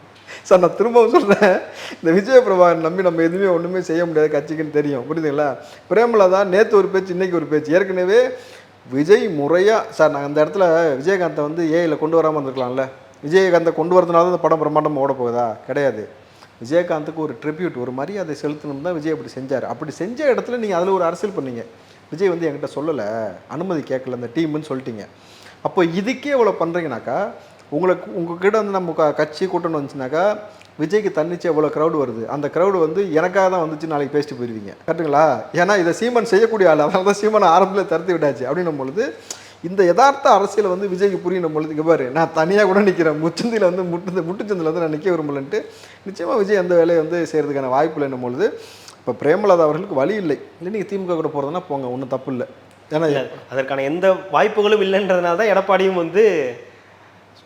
சார் நான் திரும்பவும் சொல்கிறேன், இந்த விஜய பிரபாகரன் நம்பி நம்ம எதுவுமே ஒன்றுமே செய்ய முடியாது கட்சிக்குன்னு தெரியும். புரியுதுங்களா? பிரேமலதா நேற்று ஒரு பேச்சு, இன்றைக்கி ஒரு பேச்சு. ஏற்கனவே விஜய் முறையாக சார் நாங்கள் அந்த இடத்துல விஜயகாந்தை வந்து ஏஐயில் கொண்டு வராமல் இருந்திருக்கலாம்ல. விஜயகாந்தை கொண்டு வரதுனால அந்த படம் பிரம்மாண்டமாக ஓட போகுதா? கிடையாது. விஜயகாந்துக்கு ஒரு ட்ரிபியூட், ஒரு மரியாதை செலுத்தணும் தான் விஜய் அப்படி செஞ்சார். அப்படி செஞ்ச இடத்துல நீங்கள் அதில் ஒரு அரசியல் பண்ணீங்க. விஜய் வந்து என்கிட்ட சொல்லலை, அனுமதி கேட்கல அந்த டீம்னு சொல்லிட்டீங்க. அப்போ இதுக்கே இவ்வளோ பண்ணுறீங்கனாக்கா, உங்களுக்கு உங்ககிட்ட வந்து நம்ம கட்சி கூட்டணும் வந்துச்சுனாக்கா, விஜய்க்கு தன்னிச்சு எவ்வளோ க்ரௌடு வருது, அந்த க்ரௌடு வந்து எனக்காக தான் வந்துச்சு நாளைக்கு பேசிட்டு போயிடுவீங்க. கரெக்டுங்களா? ஏன்னா இதை சீமன் செய்யக்கூடிய ஆள், அதனால தான் சீமனை ஆரம்பத்தில் தடுத்து விட்டாச்சு. அப்படின்னும் பொழுது இந்த யதார்த்த அரசியலை வந்து விஜய்க்கு புரியணும் பொழுது, இங்கே பாரு நான் தனியாக கூட நிற்கிறேன், முச்சந்தியில் வந்து முட்டுச்சந்தில் வந்து நான் நிற்க விரும்பலன்ட்டு நிச்சயமாக விஜய் அந்த வேலையை வந்து செய்கிறதுக்கான வாய்ப்பு இல்லைன்னும் பொழுது, இப்போ பிரேமலதா அவர்களுக்கு வழி இல்லை. நீங்கள் திமுக கூட போகிறதுனா போங்க, ஒன்றும் தப்பு இல்லை. ஏன்னா அதற்கான எந்த வாய்ப்புகளும் இல்லைன்றதுனால தான் எடப்பாடியும் வந்து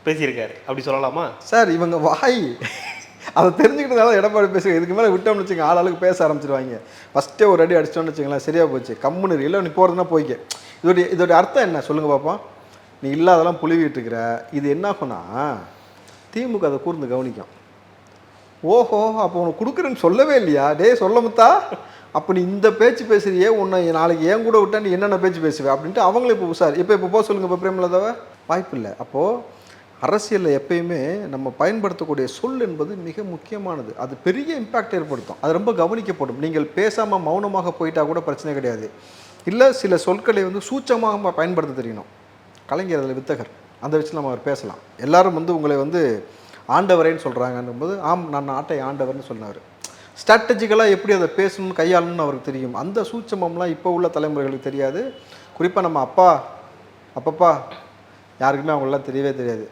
பேசியிருக்காரு, அப்படி சொல்லலாமா சார்? இவங்க வாய் அதை தெரிஞ்சுக்கிட்டதால எடப்பாடி பேசுகிறேன். இதுக்கு மேலே விட்டோம்னு வச்சுங்க, ஆளுக்கு பேச ஆரம்பிச்சிருவாங்க. ஃபஸ்ட்டே ஒரு அடி அடிச்சிட்டோன்னு வச்சுங்களேன், சரியாக போச்சு, கம்முன்னு இல்லை நீ போகிறதுனா போய்க்க. இதோடைய அர்த்தம் என்ன சொல்லுங்கள் பார்ப்போம்? நீ இல்லாதெல்லாம் புழுவிட்டு இருக்கிற. இது என்ன ஆகும்னா, திமுக அதை கூர்ந்து கவனிக்கும். ஓஹோ, அப்போ உனக்கு கொடுக்குறேன்னு சொல்லவே இல்லையா? டே சொல்ல முத்தா, அப்போ நீ இந்த பேச்சு பேசுறியே, உன்னை நாளைக்கு ஏன் கூட விட்டா நீ என்னென்ன பேச்சு பேசுவேன் அப்படின்ட்டு அவங்களே இப்போ சார் இப்போ போக சொல்லுங்கள். இப்போ பிரேமலதாவை வாய்ப்பு இல்லை. அப்போது அரசியலில் எப்பயுமே நம்ம பயன்படுத்தக்கூடிய சொல் என்பது மிக முக்கியமானது. அது பெரிய இம்பேக்ட் ஏற்படுத்தும். அது ரொம்ப கவனிக்கப்படும். நீங்கள் பேசாமல் மௌனமாக போயிட்டா கூட பிரச்சனை கிடையாது. இல்லை சில சொற்களை வந்து சூட்சமாக பயன்படுத்த தெரியணும். கலைஞர் அதில் வித்தகர். அந்த விஷயம் நம்ம அவர் பேசலாம். எல்லாரும் வந்து உங்களை வந்து ஆண்டவரேன்னு சொல்கிறாங்கன்னும் போது, ஆம் நான் நாட்டை ஆண்டவர்னு சொன்னார். ஸ்ட்ராட்டஜிக்கலாக எப்படி அதை பேசணும்னு கையாளணும்னு அவருக்கு தெரியும். அந்த சூட்சமம்லாம் இப்போ உள்ள தலைமுறைகளுக்கு தெரியாது. குறிப்பாக நம்ம அப்பப்பா யாருக்குமே அவங்களெலாம் தெரியவே தெரியாது.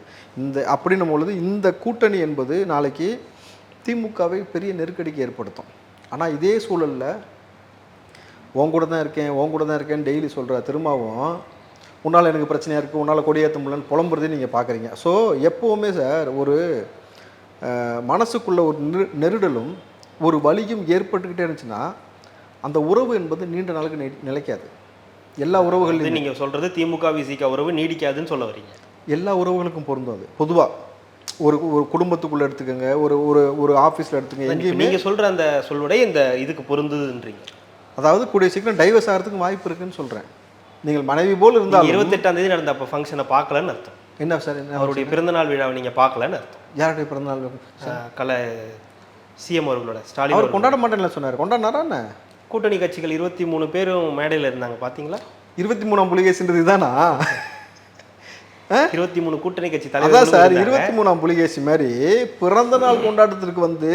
அப்படின்னும் பொழுது இந்த கூட்டணி என்பது நாளைக்கு திமுகவை பெரிய நெருக்கடிக்கு ஏற்படுத்தும். ஆனால் இதே சூழலில் உன் கூட தான் இருக்கேன்னு டெய்லி சொல்கிற திரும்பவும் உன்னால் எனக்கு பிரச்சனையாக இருக்குது, உன்னால் கொடியேற்ற முடியலன்னு புலம்புறதே நீங்கள் பார்க்குறீங்க. ஸோ எப்போவுமே சார் ஒரு மனசுக்குள்ள ஒரு நெருடலும் ஒரு வலியும் ஏற்பட்டுக்கிட்டே இருந்துச்சுன்னா அந்த உறவு என்பது நீண்ட நாளுக்கு நிலைக்காது. எல்லா உறவுகளையும் நீங்கள் சொல்கிறது திமுக விசிக உறவு நீடிக்காதுன்னு சொல்ல வரீங்க. எல்லா உறவுகளுக்கும் பொருந்தும். அது பொதுவாக ஒரு குடும்பத்துக்குள்ளே எடுத்துக்கோங்க, ஒரு ஆஃபீஸில் எடுத்துக்கங்க, எங்கேயுமே நீங்கள் சொல்கிற அந்த சொல்லுடைய இந்த இதுக்கு பொருந்துதுன்றீங்க. அதாவது கூடிய சீக்கிரம் டைவர்ஸ் ஆகிறதுக்கு வாய்ப்பு இருக்குன்னு சொல்கிறேன். நீங்கள் மனைவி போல் இருந்தால் 28ஆம் தேதி நடந்த அப்போ ஃபங்க்ஷனை பார்க்கலன்னு அர்த்தம். என்ன சார்? என்ன அவருடைய பிறந்தநாள் விழாவை நீங்கள் பார்க்கலன்னு அர்த்தம். யாருடைய பிறந்தநாள்? சிஎம் அவர்களோட ஸ்டாலின் அவர் கொண்டாட மாட்டேன்னு சொன்னார். கொண்டாடினாரா என்ன? கூட்டணி கட்சிகள் 23 பேரும் மேடையில் இருந்தாங்க, பார்த்தீங்களா? 23ஆம் புலிகேசின்றது இதுதானா? 23 கூட்டணி கட்சி தலைவர். அதான் சார் 23ஆம் புலிகேசி மாதிரி பிறந்த நாள் கொண்டாட்டத்திற்கு வந்து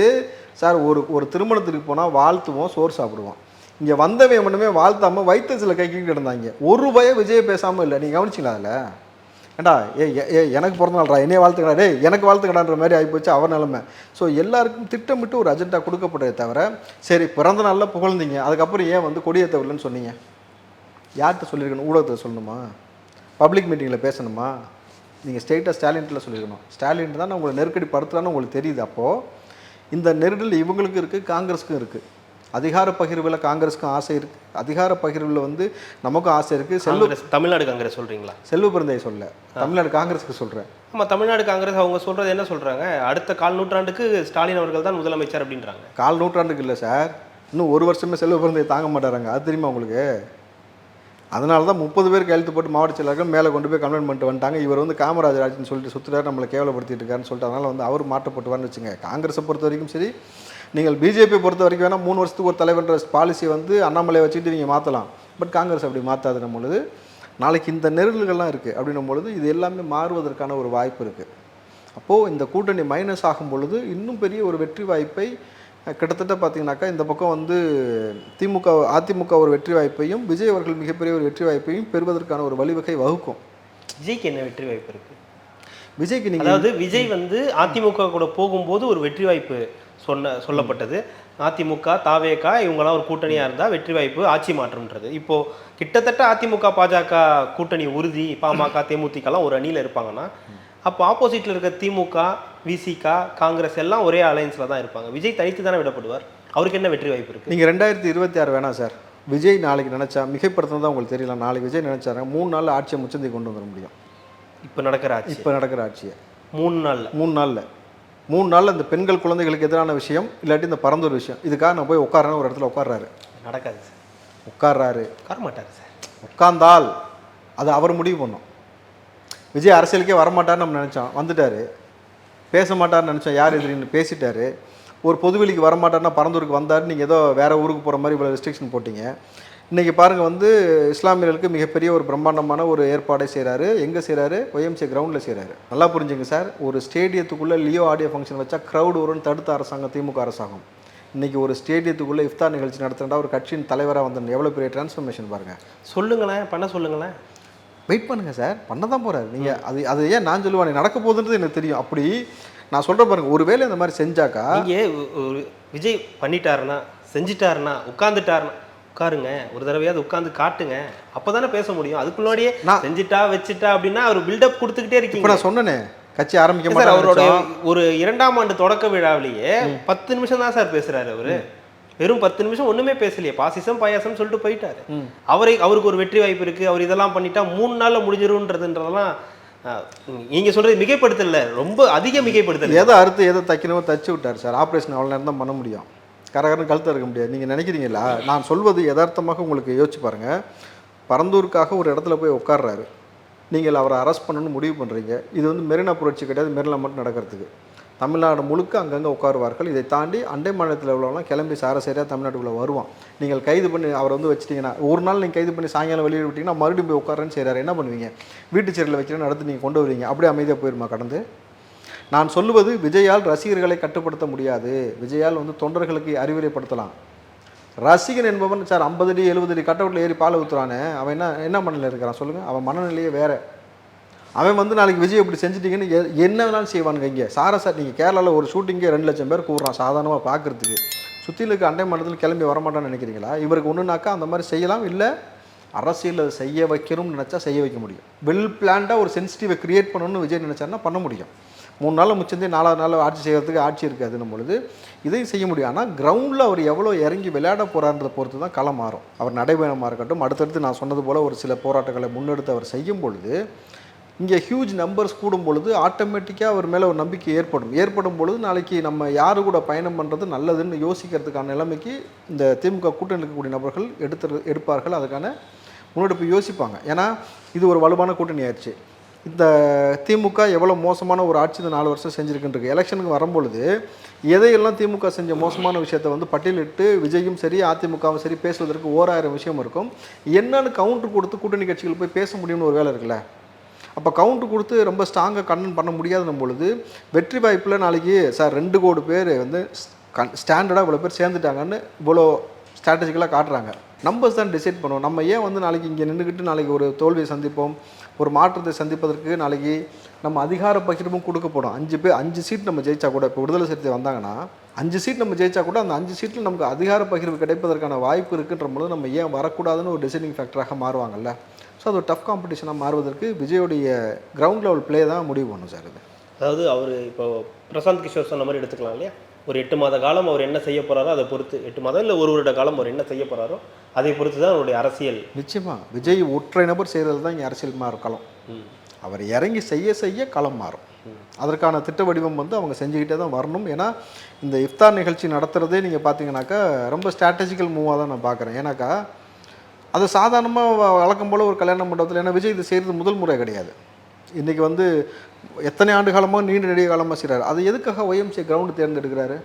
சார் ஒரு திருமணத்திற்கு போனால் வாழ்த்துவோம், சோறு சாப்பிடுவோம். இங்கே வந்தவன் ஒன்றுமே வாழ்த்தாமல் வயிற்றுல கைக்கிட்டு இருந்தாங்க. ஒரு பய விஜய் பேசாமல் இல்லை. நீங்கள் கவனிச்சிங்களா? அதில் ஏண்டா எனக்கு பிறந்த நாள்ரா, என்னைய வாழ்த்துக்கடா, டே எனக்கு வாழ்த்துக்கடான்ற மாதிரி ஆகிப்போச்சு அவர் நிலைமை. ஸோ எல்லாருக்கும் திட்டமிட்டு ஒரு அஜெண்டா கொடுக்கப்பட்டதே தவிர, சரி பிறந்த நாளில் புகழ்ந்தீங்க, அதுக்கப்புறம் ஏன் வந்து கொடியேற்றவில்லைன்னு சொன்னீங்க? யார்கிட்ட சொல்லியிருக்கணும்? ஊடகத்தில் சொல்லணுமா? பப்ளிக் மீட்டிங்கில் பேசணுமா? நீங்கள் ஸ்டேட்டாக ஸ்டாலின்ட்டில் சொல்லியிருக்கணும். ஸ்டாலின் தான் உங்களை நெருக்கடி படுத்துறான்னு உங்களுக்கு தெரியுது. அப்போது இந்த நெருடல் இவங்களுக்கும் இருக்குது, காங்கிரஸுக்கும் இருக்குது. அதிகார பகிர்வில் காங்கிரஸுக்கும் ஆசை இருக்குது, அதிகார பகிர்வில் வந்து நமக்கும் ஆசை இருக்குது. தமிழ்நாடு காங்கிரஸ் சொல்கிறீங்களா? செல்வ பிறந்தை சொல்ல, தமிழ்நாடு காங்கிரஸுக்கு சொல்கிறேன். ஆமாம், தமிழ்நாடு காங்கிரஸ் அவங்க சொல்கிறது என்ன சொல்கிறாங்க? அடுத்த 1/4 நூற்றாண்டுக்கு ஸ்டாலின் அவர்கள் தான் முதலமைச்சர் அப்படின்றாங்க. 1/4 நூற்றாண்டுக்கு இல்லை சார், இன்னும் ஒரு வருஷமே செல்வ பிறந்தை தாங்க மாட்டாராங்க. அது தெரியுமா உங்களுக்கு? அதனால தான் 30 பேர் கையெழுத்து போட்டு மாவட்ட செயலர்கள் மேலே கொண்டு போய் கம்ப்ளைண்ட் பண்ணிட்டு வந்துட்டாங்க. இவர் வந்து காமராஜர் ஆட்சின்னு சொல்லிட்டு சுற்றுலார் நம்மளை கேவலப்படுத்திட்டு இருக்காருன்னு சொல்லிட்டு அதனால் வந்து அவர் மாற்றப்பட்டுவார்னு வச்சுங்க. காங்கிரஸை பொறுத்த வரைக்கும் சரி, நீங்கள் பிஜேபியை பொறுத்த வரைக்கும் வேணால் 3 வருஷத்துக்கு ஒரு தலைவர்ன்ற பாலிசியை வந்து அண்ணாமலையை வச்சுட்டு நீங்கள் மாற்றலாம். பட் காங்கிரஸ் அப்படி மாற்றாதுன்னும் பொழுது நாளைக்கு இந்த நெருடல்கள்லாம் இருக்குது. அப்படின்னும் பொழுது இது எல்லாமே மாறுவதற்கான ஒரு வாய்ப்பு இருக்குது. அப்போது இந்த கூட்டணி மைனஸ் ஆகும் பொழுது இன்னும் பெரிய ஒரு வெற்றி வாய்ப்பை கிட்டத்தட்ட பார்த்தீங்கன்னாக்கா இந்த பக்கம் வந்து அதிமுக ஒரு வெற்றி வாய்ப்பையும் விஜய் அவர்கள் மிகப்பெரிய ஒரு வெற்றி வாய்ப்பையும் பெறுவதற்கான ஒரு வழிவகை வகுக்கும். விஜய்க்கு என்ன வெற்றி வாய்ப்பு இருக்குது? விஜய்க்கு நீங்கள் அதாவது விஜய் வந்து அதிமுக கூட போகும்போது ஒரு வெற்றி வாய்ப்பு சொல்லப்பட்டது. அதிமுக தாவேகா இவங்களாம் ஒரு கூட்டணியாக இருந்தால் வெற்றி வாய்ப்பு ஆட்சி மாற்றம்ன்றது. இப்போது கிட்டத்தட்ட அதிமுக பாஜக கூட்டணி உறுதி, பாமக தேமுதிகலாம் ஒரு அணியில் இருப்பாங்கன்னா, அப்போ ஆப்போசிட்டில் இருக்க திமுக விசிக காங்கிரஸ் எல்லாம் ஒரே அலையன்ஸில் தான் இருப்பாங்க. விஜய் தனித்து தானே விடப்படுவார். அவருக்கு என்ன வெற்றி வாய்ப்பு இருக்குது? நீங்கள் 2026 வேணாம் சார், விஜய் நாளைக்கு நினச்சா மிகைப்படுத்தினது தான் உங்களுக்கு தெரியல, நாளைக்கு விஜய் நினச்சாரு 3 நாளில் ஆட்சியை முச்சந்தி கொண்டு வந்துட முடியும். இப்போ நடக்கிற ஆட்சி, இப்போ நடக்கிற ஆட்சியை 3 நாளில் 3 நாளில் இந்த பெண்கள் குழந்தைகளுக்கு எதிரான விஷயம் இல்லாட்டி இந்த பரந்தூர் விஷயம், இதுக்காக நான் போய் உட்காரேன்னு ஒரு இடத்துல உட்கார்றாரு. நடக்காது சார். உட்கார்றாரு, உட்கார மாட்டார் சார். உட்கார்ந்தால் அது அவர் முடிவு பண்ணோம். விஜய் அரசியலுக்கே வரமாட்டார்னு நம்ம நினச்சோம், வந்துட்டார். பேச மாட்டார்னு நினச்சோம், யார் எதிரின்னு பேசிட்டாரு. ஒரு பொதுவெளிக்கு வரமாட்டார்னா பரந்தூருக்கு வந்தார். நீங்கள் ஏதோ வேறு ஊருக்கு போகிற மாதிரி இவ்வளோ ரெஸ்ட்ரிக்ஷன் போட்டிங்க. இன்றைக்கி பாருங்கள் வந்து இஸ்லாமியர்களுக்கு மிகப்பெரிய ஒரு பிரம்மாண்டமான ஒரு ஏற்பாடை செய்கிறாரு. எங்கே செய்கிறாரு? ஒய்எம்சி கிரவுண்டில் செய்கிறாரு. நல்லா புரிஞ்சுங்க சார், ஒரு ஸ்டேடியத்துக்குள்ளே லியோ ஆடியோ ஃபங்க்ஷன் வச்சா க்ரௌடு வரும்னு தடுத்த அரசாங்கம் திமுக அரசாங்கம். இன்றைக்கி ஒரு ஸ்டேடியத்துக்குள்ளே இஃப்தார் நிகழ்ச்சி நடத்துகிற ஒரு கட்சியின் தலைவராக வந்து எவ்வளோ பெரிய டிரான்ஸ்ஃபர்மேஷன் பாருங்கள். சொல்லுங்களேன், பண்ண சொல்லுங்களேன். வெயிட் பண்ணுங்கள் சார், பண்ண தான் போகிறார். நீங்கள் அது ஏன் நான் சொல்லுவானே நடக்க போகுதுன்றது எனக்கு தெரியும். அப்படி நான் சொல்கிறேன் பாருங்கள், ஒரு வேளை இந்த மாதிரி செஞ்சாக்கா நீங்கள் விஜய் பண்ணிட்டாருன்னா, செஞ்சிட்டாருன்னா, உட்காந்துட்டாருன்னா உட்காருங்க, ஒரு தடவையாவது உட்காந்து காட்டுங்க, அப்போ தானே பேச முடியும். அதுக்குள்ளாடியே நான் செஞ்சுட்டா வச்சுட்டா அப்படின்னா அவர் பில்டப் கொடுத்துக்கிட்டே இருக்கீங்க. இப்போ நான் சொன்னேனே கட்சி ஆரம்பிக்க மாட்டார். அவரோட ஒரு 2ஆம் ஆண்டு தொடக்க விழாவிலேயே 10 நிமிஷம் தான் சார் பேசுறாரு. அவரு வெறும் 10 நிமிஷம் ஒண்ணுமே பேசலையே, பாசிசம் பாயாசம் சொல்லிட்டு போயிட்டாரு. அவருக்கு ஒரு வெற்றி வாய்ப்பு இருக்கு, அவர் இதெல்லாம் பண்ணிட்டா 3 நாள்ல முடிஞ்சிரும்ன்றதுன்றதெல்லாம் நீங்க சொல்றது மிகைப்படுத்தல, ரொம்ப அதிக மிகைப்படுத்தல. எதை அறுத்து எதை தைக்கணுமோ தச்சு விட்டார் சார். ஆப்ரேஷன் அவ்வளோ நேரம் தான் பண்ண முடியும், கரகரன்னு கழுத்த இருக்க முடியாது. நீங்கள் நினைக்கிறீங்களா? நான் சொல்வது யதார்த்தமாக உங்களுக்கு யோசிச்சு பாருங்கள். பரந்தூருக்காக ஒரு இடத்துல போய் உட்கார்றாரு, நீங்கள் அவரை அரெஸ்ட் பண்ணணும்னு முடிவு பண்ணுறீங்க. இது வந்து மெரினா புரட்சி கிடையாது, மெரினா மட்டும் நடக்கிறதுக்கு. தமிழ்நாடு முழுக்க அங்கங்கே உட்காருவார்கள். இதை தாண்டி அண்டை மாநிலத்தில் உள்ளவங்களாம் கிளம்பி சாரசேரியாக தமிழ்நாட்டுக்குள்ளே வருவான். நீங்கள் கைது பண்ணி அவரை வந்து வச்சிட்டிங்கன்னா, ஒரு நாள் நீங்கள் கைது பண்ணி சாயங்காலம் வெளியே விட்டிங்கன்னா மறுபடியும் போய் உட்காரன்னு செய்கிறாரு. என்ன பண்ணுவீங்க? வீட்டு சேரில் வைக்கிறேன்னு அடுத்து நீங்கள் கொண்டு வருவீங்க. அப்படியே அமைதியாக போயிருமா கடந்து? நான் சொல்லுவது, விஜயால் ரசிகர்களை கட்டுப்படுத்த முடியாது. விஜயால் வந்து தொண்டர்களுக்கு அறிவுரைப்படுத்தலாம். ரசிகன் என்பவன் சார் 50 அடி 70 அடி கட்டவுட்டில் ஏறி பால் ஊற்றுறானே, அவன் என்ன மனநிலை இருக்கிறான் சொல்லுங்கள்? அவன் மனநிலையே வேறு. அவன் வந்து நாளைக்கு விஜய் இப்படி செஞ்சுட்டிங்கன்னு என்ன வேணாலும் செய்வானுங்க. இங்கே சார் நீங்கள் கேரளாவில் ஒரு ஷூட்டிங்கே 2 லட்சம் பேர் கூடுறான் சாதாரணமாக பார்க்குறதுக்கு. சுற்றியில் இருக்க அண்டை மாநிலத்தில் கிளம்பி வரமாட்டான்னு நினைக்கிறீங்களா? இவருக்கு ஒன்றுனாக்கா அந்த மாதிரி செய்யலாம். இல்லை அரசியல் அதை செய்ய வைக்கணும்னு நினச்சா செய்ய வைக்க முடியும். வெல் பிளான்டாக ஒரு சென்சிட்டிவை க்ரியேட் பண்ணணும்னு விஜய் நினச்சாருன்னா பண்ண முடியும். 3 நாளில் முச்சந்தே 4வது நாள் ஆட்சி செய்கிறதுக்கு ஆட்சி இருக்காதுன்னும் பொழுது இதையும் செய்ய முடியும். ஆனால் கிரவுண்டில் அவர் எவ்வளோ இறங்கி விளையாட போகிறான்றதை பொறுத்து தான் களம் மாறும். அவர் நடைபயணமாக இருக்கட்டும், அடுத்தடுத்து நான் சொன்னது போல் ஒரு சில போராட்டங்களை முன்னெடுத்து அவர் செய்யும் பொழுது, இங்கே ஹியூஜ் நம்பர்ஸ் கூடும் பொழுது ஆட்டோமேட்டிக்காக அவர் மேலே ஒரு நம்பிக்கை ஏற்படும் பொழுது நாளைக்கு நம்ம யாரு கூட பயணம் பண்ணுறது நல்லதுன்னு யோசிக்கிறதுக்கான நிலைமைக்கு இந்த திமுக கூட்டணியில் இருக்கக்கூடிய நபர்கள் எடுப்பார்கள். அதுக்கான முன்னெடுப்பு யோசிப்பாங்க. ஏன்னா இது ஒரு வலுவான கூட்டணி ஆயிடுச்சு. இந்த திமுக எவ்வளோ மோசமான ஒரு ஆட்சி இந்த 4 வருஷம் செஞ்சுருக்குன்றது எலெக்ஷனுக்கு வரும்பொழுது எதையெல்லாம் திமுக செஞ்ச மோசமான விஷயத்தை வந்து பட்டியலிட்டு விஜயும் சரி அதிமுகவும் சரி பேசுவதற்கு 1000 விஷயம் இருக்கும். என்னன்னு கவுண்டர் கொடுத்து கூட்டணி கட்சிகள் போய் பேச முடியும்னு ஒரு வேலை இருக்குல்ல. அப்போ கவுண்டர் கொடுத்து ரொம்ப ஸ்ட்ராங்காக கண்ணன் பண்ண முடியாதுன்னும் பொழுது வெற்றி வாய்ப்பில் நாளைக்கு சார் 2 கோடி பேர் வந்து ஸ்டாண்டர்டாக இவ்வளோ பேர் சேர்ந்துட்டாங்கன்னு இவ்வளோ ஸ்ட்ராட்டஜிக்கலாக காட்டுறாங்க. நம்பர்ஸ் தான் டிசைட் பண்ணுவோம். நம்ம ஏன் வந்து நாளைக்கு இங்கே நின்றுக்கிட்டு நாளைக்கு ஒரு தோல்வியை சந்திப்போம், ஒரு மாற்றத்தை சந்திப்பதற்கு நாளைக்கு நம்ம அதிகார பகிர்வும் கொடுக்க போகிறோம். 5 சீட் நம்ம ஜெயிச்சா கூட, இப்போ விடுதலை சிறுத்தை வந்தாங்கன்னா 5 சீட் நம்ம ஜெயிச்சா கூட அந்த 5 சீட்டில் நமக்கு அதிகார பகிர்வு கிடைப்பதற்கான வாய்ப்பு இருக்குன்ற பொழுது நம்ம ஏன் வரக்கூடாதுன்னு ஒரு டிசைடிங் ஃபேக்டராக மாறுவாங்கல்ல. ஸோ அது ஒரு டஃப் காம்படிஷனாக மாறுவதற்கு விஜயோடைய கிரவுண்ட் லெவல் பிளே தான் முடிவு பண்ணும் சார். இது அதாவது அவர் இப்போ பிரசாந்த் கிஷோர் சொன்ன மாதிரி எடுத்துக்கலாம் இல்லையா? ஒரு 8 மாத காலம் அவர் என்ன செய்ய போகிறாரோ அதை பொறுத்து, 8 மாதம் இல்லை 1 வருட காலம் அவர் என்ன செய்ய போகிறாரோ அதை பொறுத்து தான் அவருடைய அரசியல். நிச்சயமாக விஜய் ஒற்றை நபர் செய்கிறது தான் இங்கே அரசியல் மாறும் களம். அவர் இறங்கி செய்ய களம் மாறும். அதற்கான திட்ட வடிவம் வந்து அவங்க செஞ்சுக்கிட்டே தான் வரணும். ஏன்னா இந்த இஃப்தார் நிகழ்ச்சி நடத்துகிறதே நீங்கள் பார்த்தீங்கன்னாக்கா ரொம்ப ஸ்ட்ராட்டஜிக்கல் மூவாக தான் நான் பார்க்குறேன். ஏன்னாக்கா அது சாதாரணமாக வழக்கம் போல் ஒரு கல்யாண மண்டபத்தில், ஏன்னா விஜய் இது செய்கிறது முதல் முறை கிடையாது. இன்றைக்கி வந்து எத்தனை ஆண்டு காலமாக நீண்ட நெடிய காலமாக செய்கிறாரு. அது எதுக்காக ஒய்எம்சி கிரவுண்டு தேர்ந்தெடுக்கிறாரு?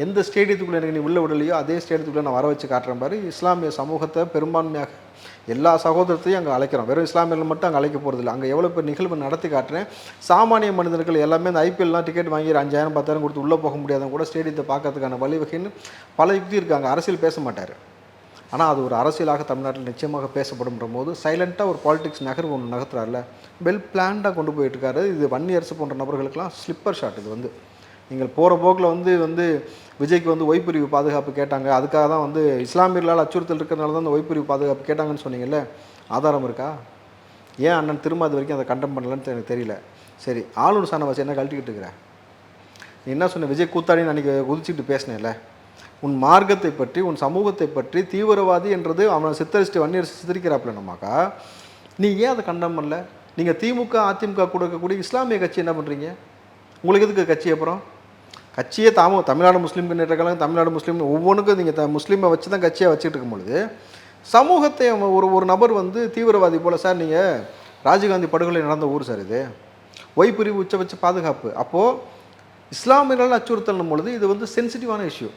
எந்த ஸ்டேடியத்துக்குள்ளே எனக்கு நீ உள்ள விடலையோ அதே ஸ்டேடியத்துக்குள்ளே நான் வர வச்சு காட்டுறேன் பாரு. இஸ்லாமிய சமூகத்தை பெரும்பான்மையாக எல்லா சகோதரத்தையும் அங்கே அழைக்கிறோம். வெறும் இஸ்லாமியர்கள் மட்டும் அங்கே அழைக்க போகிறதில்ல. அங்கே எவ்வளோ பேர் நிகழ்வு நடத்தி காட்டுறேன். சாமானிய மனிதர்கள் எல்லாமே இந்த ஐபிஎல்லாம் டிக்கெட் வாங்கி 5000 10,000 கொடுத்து உள்ளே போக முடியாதவங்க கூட ஸ்டேடியத்தை பார்க்கறதுக்கான வழிவகைன்னு பல யுக்தி இருக்காங்க. அரசியல் பேச மாட்டார். ஆனால் அது ஒரு அரசியலாக தமிழ்நாட்டில் நிச்சயமாக பேசப்படும்ன்ற போது சைலண்ட்டாக ஒரு பாலிடிக்ஸ் நகர்வு ஒன்று நகர்த்துறாருல, வெல் பிளான்டாக கொண்டு போயிட்டுருக்காரு. இது வன்னியரசு போன்ற நபர்களுக்கெல்லாம் ஸ்லிப்பர் ஷாட். இது வந்து நீங்கள் போகிற போக்கில் வந்து விஜய்க்கு வந்து ஒய்பிரிவு பாதுகாப்பு கேட்டாங்க, அதுக்காக தான் வந்து இஸ்லாமியர்களால் அச்சுறுத்தல் இருக்கிறனால தான் அந்த ஒய்பிரிவு பாதுகாப்பு கேட்டாங்கன்னு சொன்னீங்கல்ல, ஆதாரம் இருக்கா? ஏன் அண்ணன் திரும்ப அது வரைக்கும் அதை கண்டம் பண்ணலன்னு எனக்கு தெரியல. சரி, ஆளுநர் சாணவாசி என்ன கழட்டிக்கிட்டு இருக்கிற? நீ என்ன சொன்ன? விஜய் கூத்தாடின்னு அன்றைக்கி குதிச்சுட்டு பேசினேன்ல, உன் மார்க்கத்தை பற்றி, உன் சமூகத்தை பற்றி தீவிரவாதி என்றது அவனை சித்தரிச்சுட்டு வன்னியர் சித்தரிக்கிறாப்புலனாக்கா நீ ஏன் அதை கண்டம் பண்ணல? நீங்கள் திமுக அதிமுக கூட இருக்கக்கூடிய இஸ்லாமிய கட்சி என்ன பண்ணுறீங்க? உங்களுக்கு எதுக்கு கட்சி? அப்புறம் கட்சியே தமிழ்நாடு முஸ்லீம் முன்னேற்ற கழகம், தமிழ்நாடு முஸ்லீம் ஒவ்வொன்றுக்கும் நீங்கள் முஸ்லீமை வச்சு தான் கட்சியாக வச்சுட்டு இருக்கும் பொழுது சமூகத்தை ஒரு நபர் வந்து தீவிரவாதி போல் சார், நீங்கள் ராஜீவ்காந்தி படுகொலை நடந்த ஊர் சார் இது, ஒய் பிரிவு உச்சபட்ச பாதுகாப்பு. அப்போது இஸ்லாமியர்கள் அச்சுறுத்தலும் பொழுது இது வந்து சென்சிட்டிவான இஷ்யூ.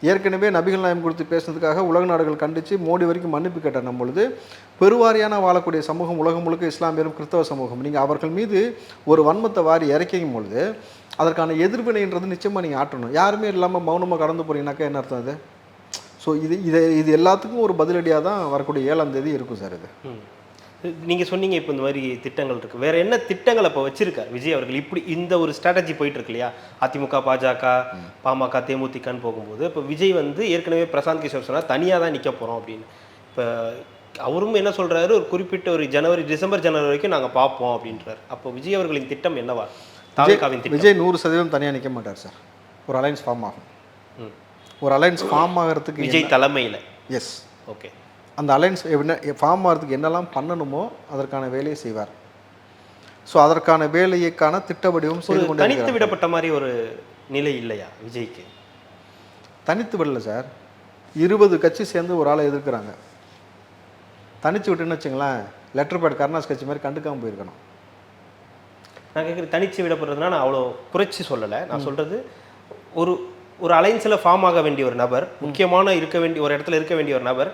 ஏற்கனவே நபிகள் நாயம் குறித்து பேசுனதுக்காக உலக நாடுகள் கண்டித்து மோடி வரைக்கும் மன்னிப்பு கேட்டனும் பொழுது பெருவாரியான வாழக்கூடிய சமூகம் உலகம் முழுக்க இஸ்லாமியரும் கிறிஸ்தவ சமூகம், நீங்கள் அவர்கள் மீது ஒரு வன்மத்தை வாரி இறக்கும் பொழுது அதற்கான எதிர்வினைன்றது நிச்சயமாக நீங்கள் ஆற்றணும். யாருமே இல்லாமல் மௌனமாக கடந்து போகிறீங்கனாக்கா என்ன அர்த்தம் அது? ஸோ இது எல்லாத்துக்கும் ஒரு பதிலடியாக தான் வரக்கூடிய 7ஆம் தேதி இருக்கும் சார். இது நீங்கள் சொன்னீங்க இப்போ இந்த மாதிரி திட்டங்கள் இருக்குது, வேறு என்ன திட்டங்கள் இப்போ வச்சுருக்கார் விஜய் அவர்கள்? இப்படி இந்த ஒரு ஸ்ட்ராட்டஜி போயிட்டு இருக்கு இல்லையா, அதிமுக பாஜக பாமக தேமுதிகன்னு போகும்போது இப்போ விஜய் வந்து ஏற்கனவே பிரசாந்த் கிஷோர் சொன்னார் தனியாக தான் நிற்க போகிறோம் அப்படின்னு. இப்போ அவரும் என்ன சொல்கிறாரு, ஒரு குறிப்பிட்ட ஒரு டிசம்பர் ஜனவரி வரைக்கும் நாங்கள் பார்ப்போம் அப்படின்றார். அப்போ விஜய் அவர்களின் திட்டம் என்னவா? விஜய் 100% தனியாக நிற்க மாட்டார் சார். ஒரு அலைன்ஸ் ஃபார்ம் ஆகும். ஒரு அலைன்ஸ் ஃபார்ம் ஆகிறதுக்கு விஜய் தலைமையில் எஸ் ஓகே அந்த அலைன்ஸ் என்ன ஃபார்ம் ஆகிறதுக்கு என்னெல்லாம் பண்ணணுமோ அதற்கான வேலையை செய்வார். ஸோ அதற்கான வேலையைக்கான திட்ட வடிவம் செய்து கொண்டு தனித்து விடப்பட்ட மாதிரி ஒரு நிலை இல்லையா விஜய்க்கு? தனித்து விடலை சார். 20 கட்சி சேர்ந்து ஒரு ஆளை எதிர்க்கிறாங்க. தனித்து விட்டுன்னு வச்சுங்களேன், லெட்டர் பேட் கருணாஸ் கட்சி மாதிரி கண்டுக்காமல் போயிருக்கணும். நான் கேட்குறது தனித்து விடப்படுறதுனா நான் அவ்வளோ குறைச்சி சொல்லலை. நான் சொல்கிறது ஒரு அலைன்ஸில் ஃபார்ம் ஆக வேண்டிய ஒரு நபர், முக்கியமான இருக்க வேண்டிய ஒரு இடத்துல இருக்க வேண்டிய ஒரு நபர்,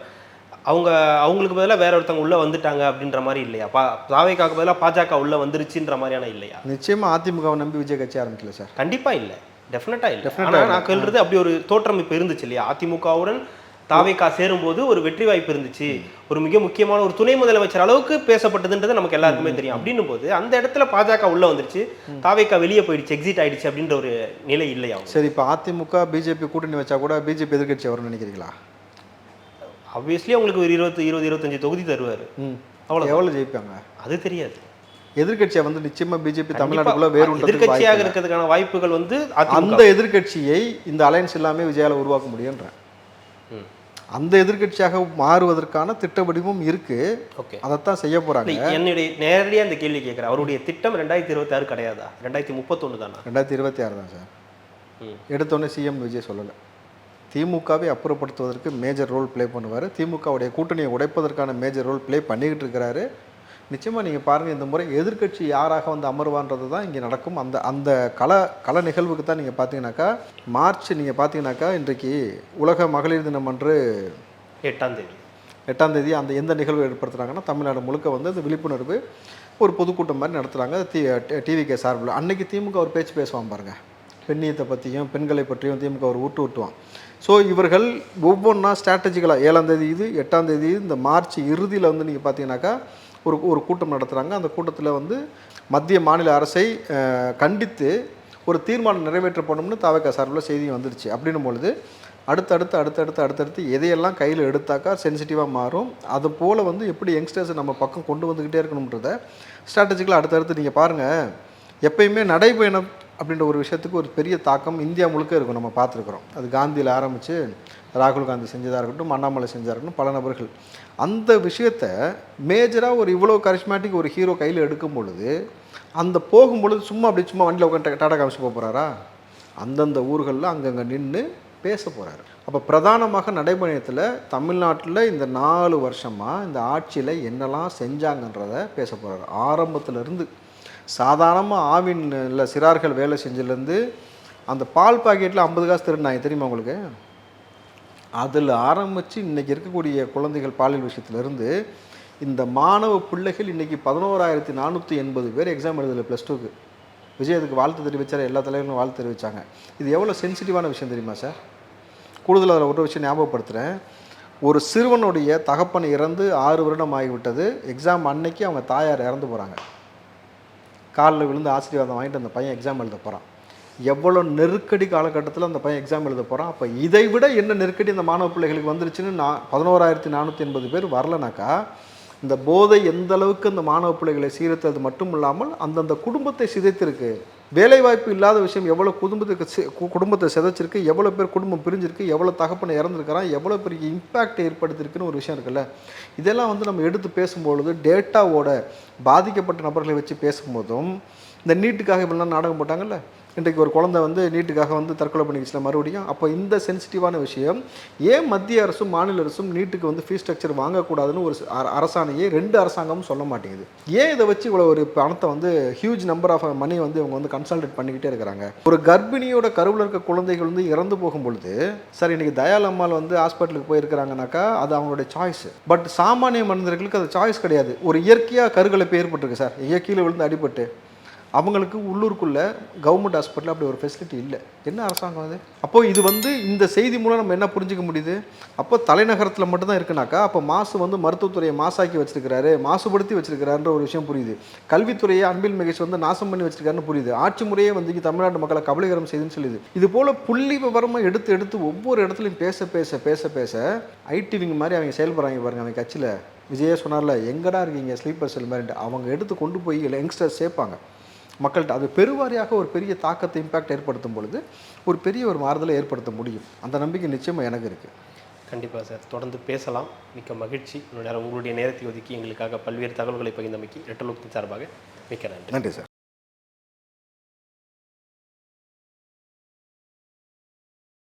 அவங்களுக்கு பதிலாக வேற ஒருத்தவங்க உள்ளே வந்துட்டாங்க அப்படின்ற மாதிரி இல்லையா? தாவேக்காவுக்கு பதிலாக பாஜக உள்ளே வந்துருச்சுன்ற மாதிரியான இல்லையா? நிச்சயமாக அதிமுகவை நம்பி விஜய் கட்சி ஆரம்பிக்கல சார். கண்டிப்பாக இல்லை, டெஃபினட்டாக இல்லை. ஆனால் நான் சொல்கிறது அப்படி ஒரு தோற்றம் இப்போ இருந்துச்சு இல்லையா? அதிமுகவுடன் தாவேக்கா சேரும்போது ஒரு வெற்றி வாய்ப்பு இருந்துச்சு, ஒரு மிக முக்கியமான ஒரு துணை முதலமைச்சர் அளவுக்கு பேசப்பட்டதுன்றது நமக்கு எல்லாருக்குமே தெரியும். அப்படின்னும் போது அந்த இடத்துல பாஜக உள்ள வந்துருச்சு, தாவேக்கா வெளியே போயிடுச்சு, எக்ஸிட் ஆயிடுச்சு அப்படின்ற ஒரு நிலை இல்லையா? சரி, இப்போ அதிமுக பிஜேபி கூட்டணி வச்சா கூட பிஜேபி எதிர்கட்சி வரும்னு நினைக்கிறீங்களா? ஆப்வியஸ்லி அவங்களுக்கு ஒரு 20-25 தொகுதி தருவார். அவ்வளோ எவ்வளோ ஜெயிப்பாங்க அது தெரியாது. எதிர்கட்சியை வந்து நிச்சயமா பிஜேபி தமிழ்நாட்டுக்குள்ள வேறு எதிர்கட்சியாக இருக்கிறதுக்கான வாய்ப்புகள் வந்து அந்த எதிர்கட்சியை இந்த அலையன்ஸ் எல்லாமே விஜயால உருவாக்க முடியும்ன்றேன். அந்த எதிர்கட்சியாக மாறுவதற்கான திட்ட வடிவம் இருக்கு. ஓகே, அதைத்தான் செய்ய போறாங்க. என்னுடைய நேரடியாக அந்த கேள்வி கேட்குறேன், அவருடைய திட்டம் 2026 கிடையாதா? 2031 தானா? 2026 தான் சார். எடுத்தோடனே சிஎம் விஜய் சொல்லலை. திமுகவை அப்புறப்படுத்துவதற்கு மேஜர் ரோல் ப்ளே பண்ணுவார். திமுகவுடைய கூட்டணியை உடைப்பதற்கான மேஜர் ரோல் ப்ளே பண்ணிக்கிட்டு இருக்கிறாரு. நிச்சயமாக நீங்கள் பாருங்கள், இந்த முறை எதிர்கட்சி யாராக வந்து அமர்வான்றது தான் இங்கே நடக்கும். அந்த கள நிகழ்வுக்கு தான் நீங்கள் பார்த்தீங்கன்னாக்கா மார்ச் நீங்கள் பார்த்தீங்கன்னாக்கா இன்றைக்கு உலக மகளிர் தினம் அன்று 8ஆம் தேதி அந்த எந்த நிகழ்வு ஏற்படுத்துகிறாங்கன்னா தமிழ்நாடு முழுக்க வந்து அந்த விழிப்புணர்வு ஒரு பொதுக்கூட்டம் மாதிரி நடத்துகிறாங்க டிவிகே சார்பில். அன்றைக்கி திமுக ஒரு பேச்சு பேசுவான் பாருங்கள், பெண்ணியத்தை பற்றியும் பெண்களை பற்றியும் திமுக ஒரு ஊட்டுவான். ஸோ இவர்கள் ஒவ்வொன்றா ஸ்ட்ராட்டஜிக்கலாக 7ஆம் தேதி இது 8ஆம் தேதி இந்த மார்ச் இறுதியில் வந்து நீங்கள் பார்த்தீங்கன்னாக்கா ஒரு கூட்டம் நடத்துகிறாங்க. அந்த கூட்டத்தில் வந்து மத்திய மாநில அரசை கண்டித்து ஒரு தீர்மானம் நிறைவேற்றப்படும்னு தாவேக்கா சார்பில் செய்தி வந்துடுச்சு. அப்படின்னும் பொழுது அடுத்தடுத்து எதையெல்லாம் கையில் எடுத்தாக்கா சென்சிட்டிவாக மாறும், அது போல் வந்து எப்படி யங்ஸ்டர்ஸை நம்ம பக்கம் கொண்டு வந்துக்கிட்டே இருக்கணுன்றத ஸ்ட்ராட்டஜிக்கலாக அடுத்தடுத்து நீங்கள் பாருங்கள். எப்பயுமே நடைபயணம் அப்படின்ற ஒரு விஷயத்துக்கு ஒரு பெரிய தாக்கம் இந்தியா முழுக்க இருக்கும். நம்ம பார்த்துருக்குறோம். அது காந்தியில் ஆரம்பித்து ராகுல் காந்தி செஞ்சதாக இருக்கட்டும், அண்ணாமலை செஞ்சதாக இருக்கட்டும், பல நபர்கள் அந்த விஷயத்தை மேஜராக ஒரு இவ்வளோ கரிஸ்மேட்டிக் ஒரு ஹீரோ கையில் எடுக்கும் பொழுது அந்த போகும்பொழுது சும்மா வண்டியில் உட்காந்து டாடா காமிச்சு போக போகிறாரா? அந்தந்த ஊர்களில் அங்கங்கே நின்று பேச போகிறாரு. அப்போ பிரதானமாக நடைபயணத்தில் தமிழ்நாட்டில் இந்த 4 வருஷமாக இந்த ஆட்சியில் என்னெல்லாம் செஞ்சாங்கன்றதை பேச போகிறாரு. ஆரம்பத்திலேருந்து சாதாரணமாக ஆவின் இல்லை சிறார்கள் வேலை செஞ்சிலேருந்து அந்த பால் பாக்கெட்டில் 50 காசு திருடினாங்க தெரியுமா உங்களுக்கு? அதில் ஆரம்பித்து இன்றைக்கி இருக்கக்கூடிய குழந்தைகள் பாலியல் விஷயத்துலேருந்து இந்த மாணவ பிள்ளைகள் இன்றைக்கி 11,480 பேர் எக்ஸாம் எழுதலை +2க்கு. விஜய் அதுக்கு வாழ்த்து தெரிவித்தார், எல்லா தலைவர்களும் வாழ்த்து தெரிவித்தாங்க. இது எவ்வளோ சென்சிட்டிவான விஷயம் தெரியுமா சார்? கூடுதல் அதில் ஒரு விஷயம் ஞாபகப்படுத்துகிறேன். ஒரு சிறுவனுடைய தகப்பன் இறந்து 6 வருடம் ஆகிவிட்டது. எக்ஸாம் அன்னைக்கு அவங்க தாயார் இறந்து போகிறாங்க. காலில் விழுந்து ஆசீர்வாதம் வாங்கிட்டு அந்த பையன் எக்ஸாம் எழுத போகிறான். எவ்வளோ நெருக்கடி காலகட்டத்தில் அந்த பையன் எக்ஸாம் எழுத போகிறான். அப்போ இதை விட என்ன நெருக்கடி இந்த மாணவ பிள்ளைகளுக்கு வந்துருச்சுன்னு 11,480 பேர் வரலனாக்கா இந்த போதை எந்த அளவுக்கு அந்த மாணவ பிள்ளைகளை சீரத்தது மட்டும் இல்லாமல் அந்தந்த குடும்பத்தை சிதைத்திருக்கு. வேலைவாய்ப்பு இல்லாத விஷயம் எவ்வளோ குடும்பத்தை சிதைச்சிருக்கு, எவ்வளோ பேர் குடும்பம் பிரிஞ்சிருக்கு, எவ்வளோ தகப்பனை இறந்துருக்கிறான், எவ்வளோ பெரிய இம்பேக்ட் ஏற்படுத்தியிருக்குன்னு ஒரு விஷயம் இருக்குல்ல. இதெல்லாம் வந்து நம்ம எடுத்து பேசும்பொழுது டேட்டாவோட பாதிக்கப்பட்ட நபர்களை வச்சு பேசும்போதும், இந்த நீட்டுக்காக இப்படிலாம் நாடகம் போட்டாங்கல்ல, இன்றைக்கு ஒரு குழந்தை வந்து நீட்டுக்காக வந்து தற்கொலை பண்ணிக்கிச்சுல மறுபடியும். அப்போ இந்த சென்சிட்டிவான விஷயம் ஏன் மத்திய அரசும் மாநில அரசும் நீட்டுக்கு வந்து ஃபீஸ் ஸ்ட்ரக்சர் வாங்கக்கூடாதுன்னு ஒரு அரசாணையே 2 அரசாங்கமும் சொல்ல மாட்டேங்குது. ஏன் இதை வச்சு இவ்வளோ ஒரு பணத்தை வந்து ஹியூஜ் நம்பர் ஆஃப் மணி வந்து இவங்க வந்து கன்சல்டேட் பண்ணிக்கிட்டே இருக்கிறாங்க. ஒரு கர்ப்பிணியோட கருவில் இருக்க குழந்தைகள் வந்து இறந்து போகும் பொழுது, சார் இன்றைக்கி தயால் அம்மாள் வந்து ஹாஸ்பிட்டலுக்கு போயிருக்கிறாங்கனாக்கா அது அவங்களுடைய சாய்ஸ். பட் சாமானிய மனிதர்களுக்கு அது சாய்ஸ் கிடையாது. ஒரு இயற்கையாக கருகலைப்பு ஏற்பட்டிருக்கு சார், இயற்கையில் விழுந்து அடிபட்டு அவங்களுக்கு உள்ளூருக்குள்ள கவர்மெண்ட் ஹாஸ்பிட்டல் அப்படி ஒரு ஃபெசிலிட்டி இல்லை. என்ன அரசாங்கம் அது? அப்போது இது வந்து இந்த செய்தி மூலம் நம்ம என்ன புரிஞ்சிக்க முடியுது? அப்போ தலைநகரத்தில் மட்டும்தான் இருக்குனாக்கா அப்போ மாசு வந்து மருத்துவத்துறையை மாசாக்கி வச்சிருக்கிறாரு, மாசுபடுத்தி வச்சிருக்கிறாருன்ற ஒரு விஷயம் புரியுது. கல்வித்துறையை அன்பில் மகேஷ் வந்து நாசம் பண்ணி வச்சிருக்காருன்னு புரியுது. ஆட்சி முறையே வந்து தமிழ்நாட்டு மக்களை கபலீகரம் செய்துன்னு சொல்லுது. இது போல் புள்ளி விவரமாக எடுத்து ஒவ்வொரு இடத்துலையும் பேச ஐடி விங் மாதிரி அவங்க செயல்படுறாங்க பாருங்க. அவங்க கட்சியில் விஜயே சொன்னார்ல, எங்கடா இருக்கீங்க ஸ்லீப்பர் செல் மாதிரிட்டு, அவங்க எடுத்து கொண்டு போய் யங்ஸ்டர்ஸ் சேர்ப்பாங்க மக்கள்கிட்ட. அது பெருவாரியாக ஒரு பெரிய தாக்கத்தை இம்பேக்ட் ஏற்படுத்தும் பொழுது ஒரு பெரிய ஒரு மாறுதலை ஏற்படுத்த முடியும். அந்த நம்பிக்கை நிச்சயமாக எனக்கு இருக்குது. கண்டிப்பாக சார், தொடர்ந்து பேசலாம். மிக்க மகிழ்ச்சி. உங்களுடைய நேரத்தை ஒதுக்கி எங்களுக்காக பல்வேறு தகவல்களை பகிர்ந்தமைக்கு ரெட்டலோகத்தின் சார்பாக மிக்க நன்றி. நன்றி சார்.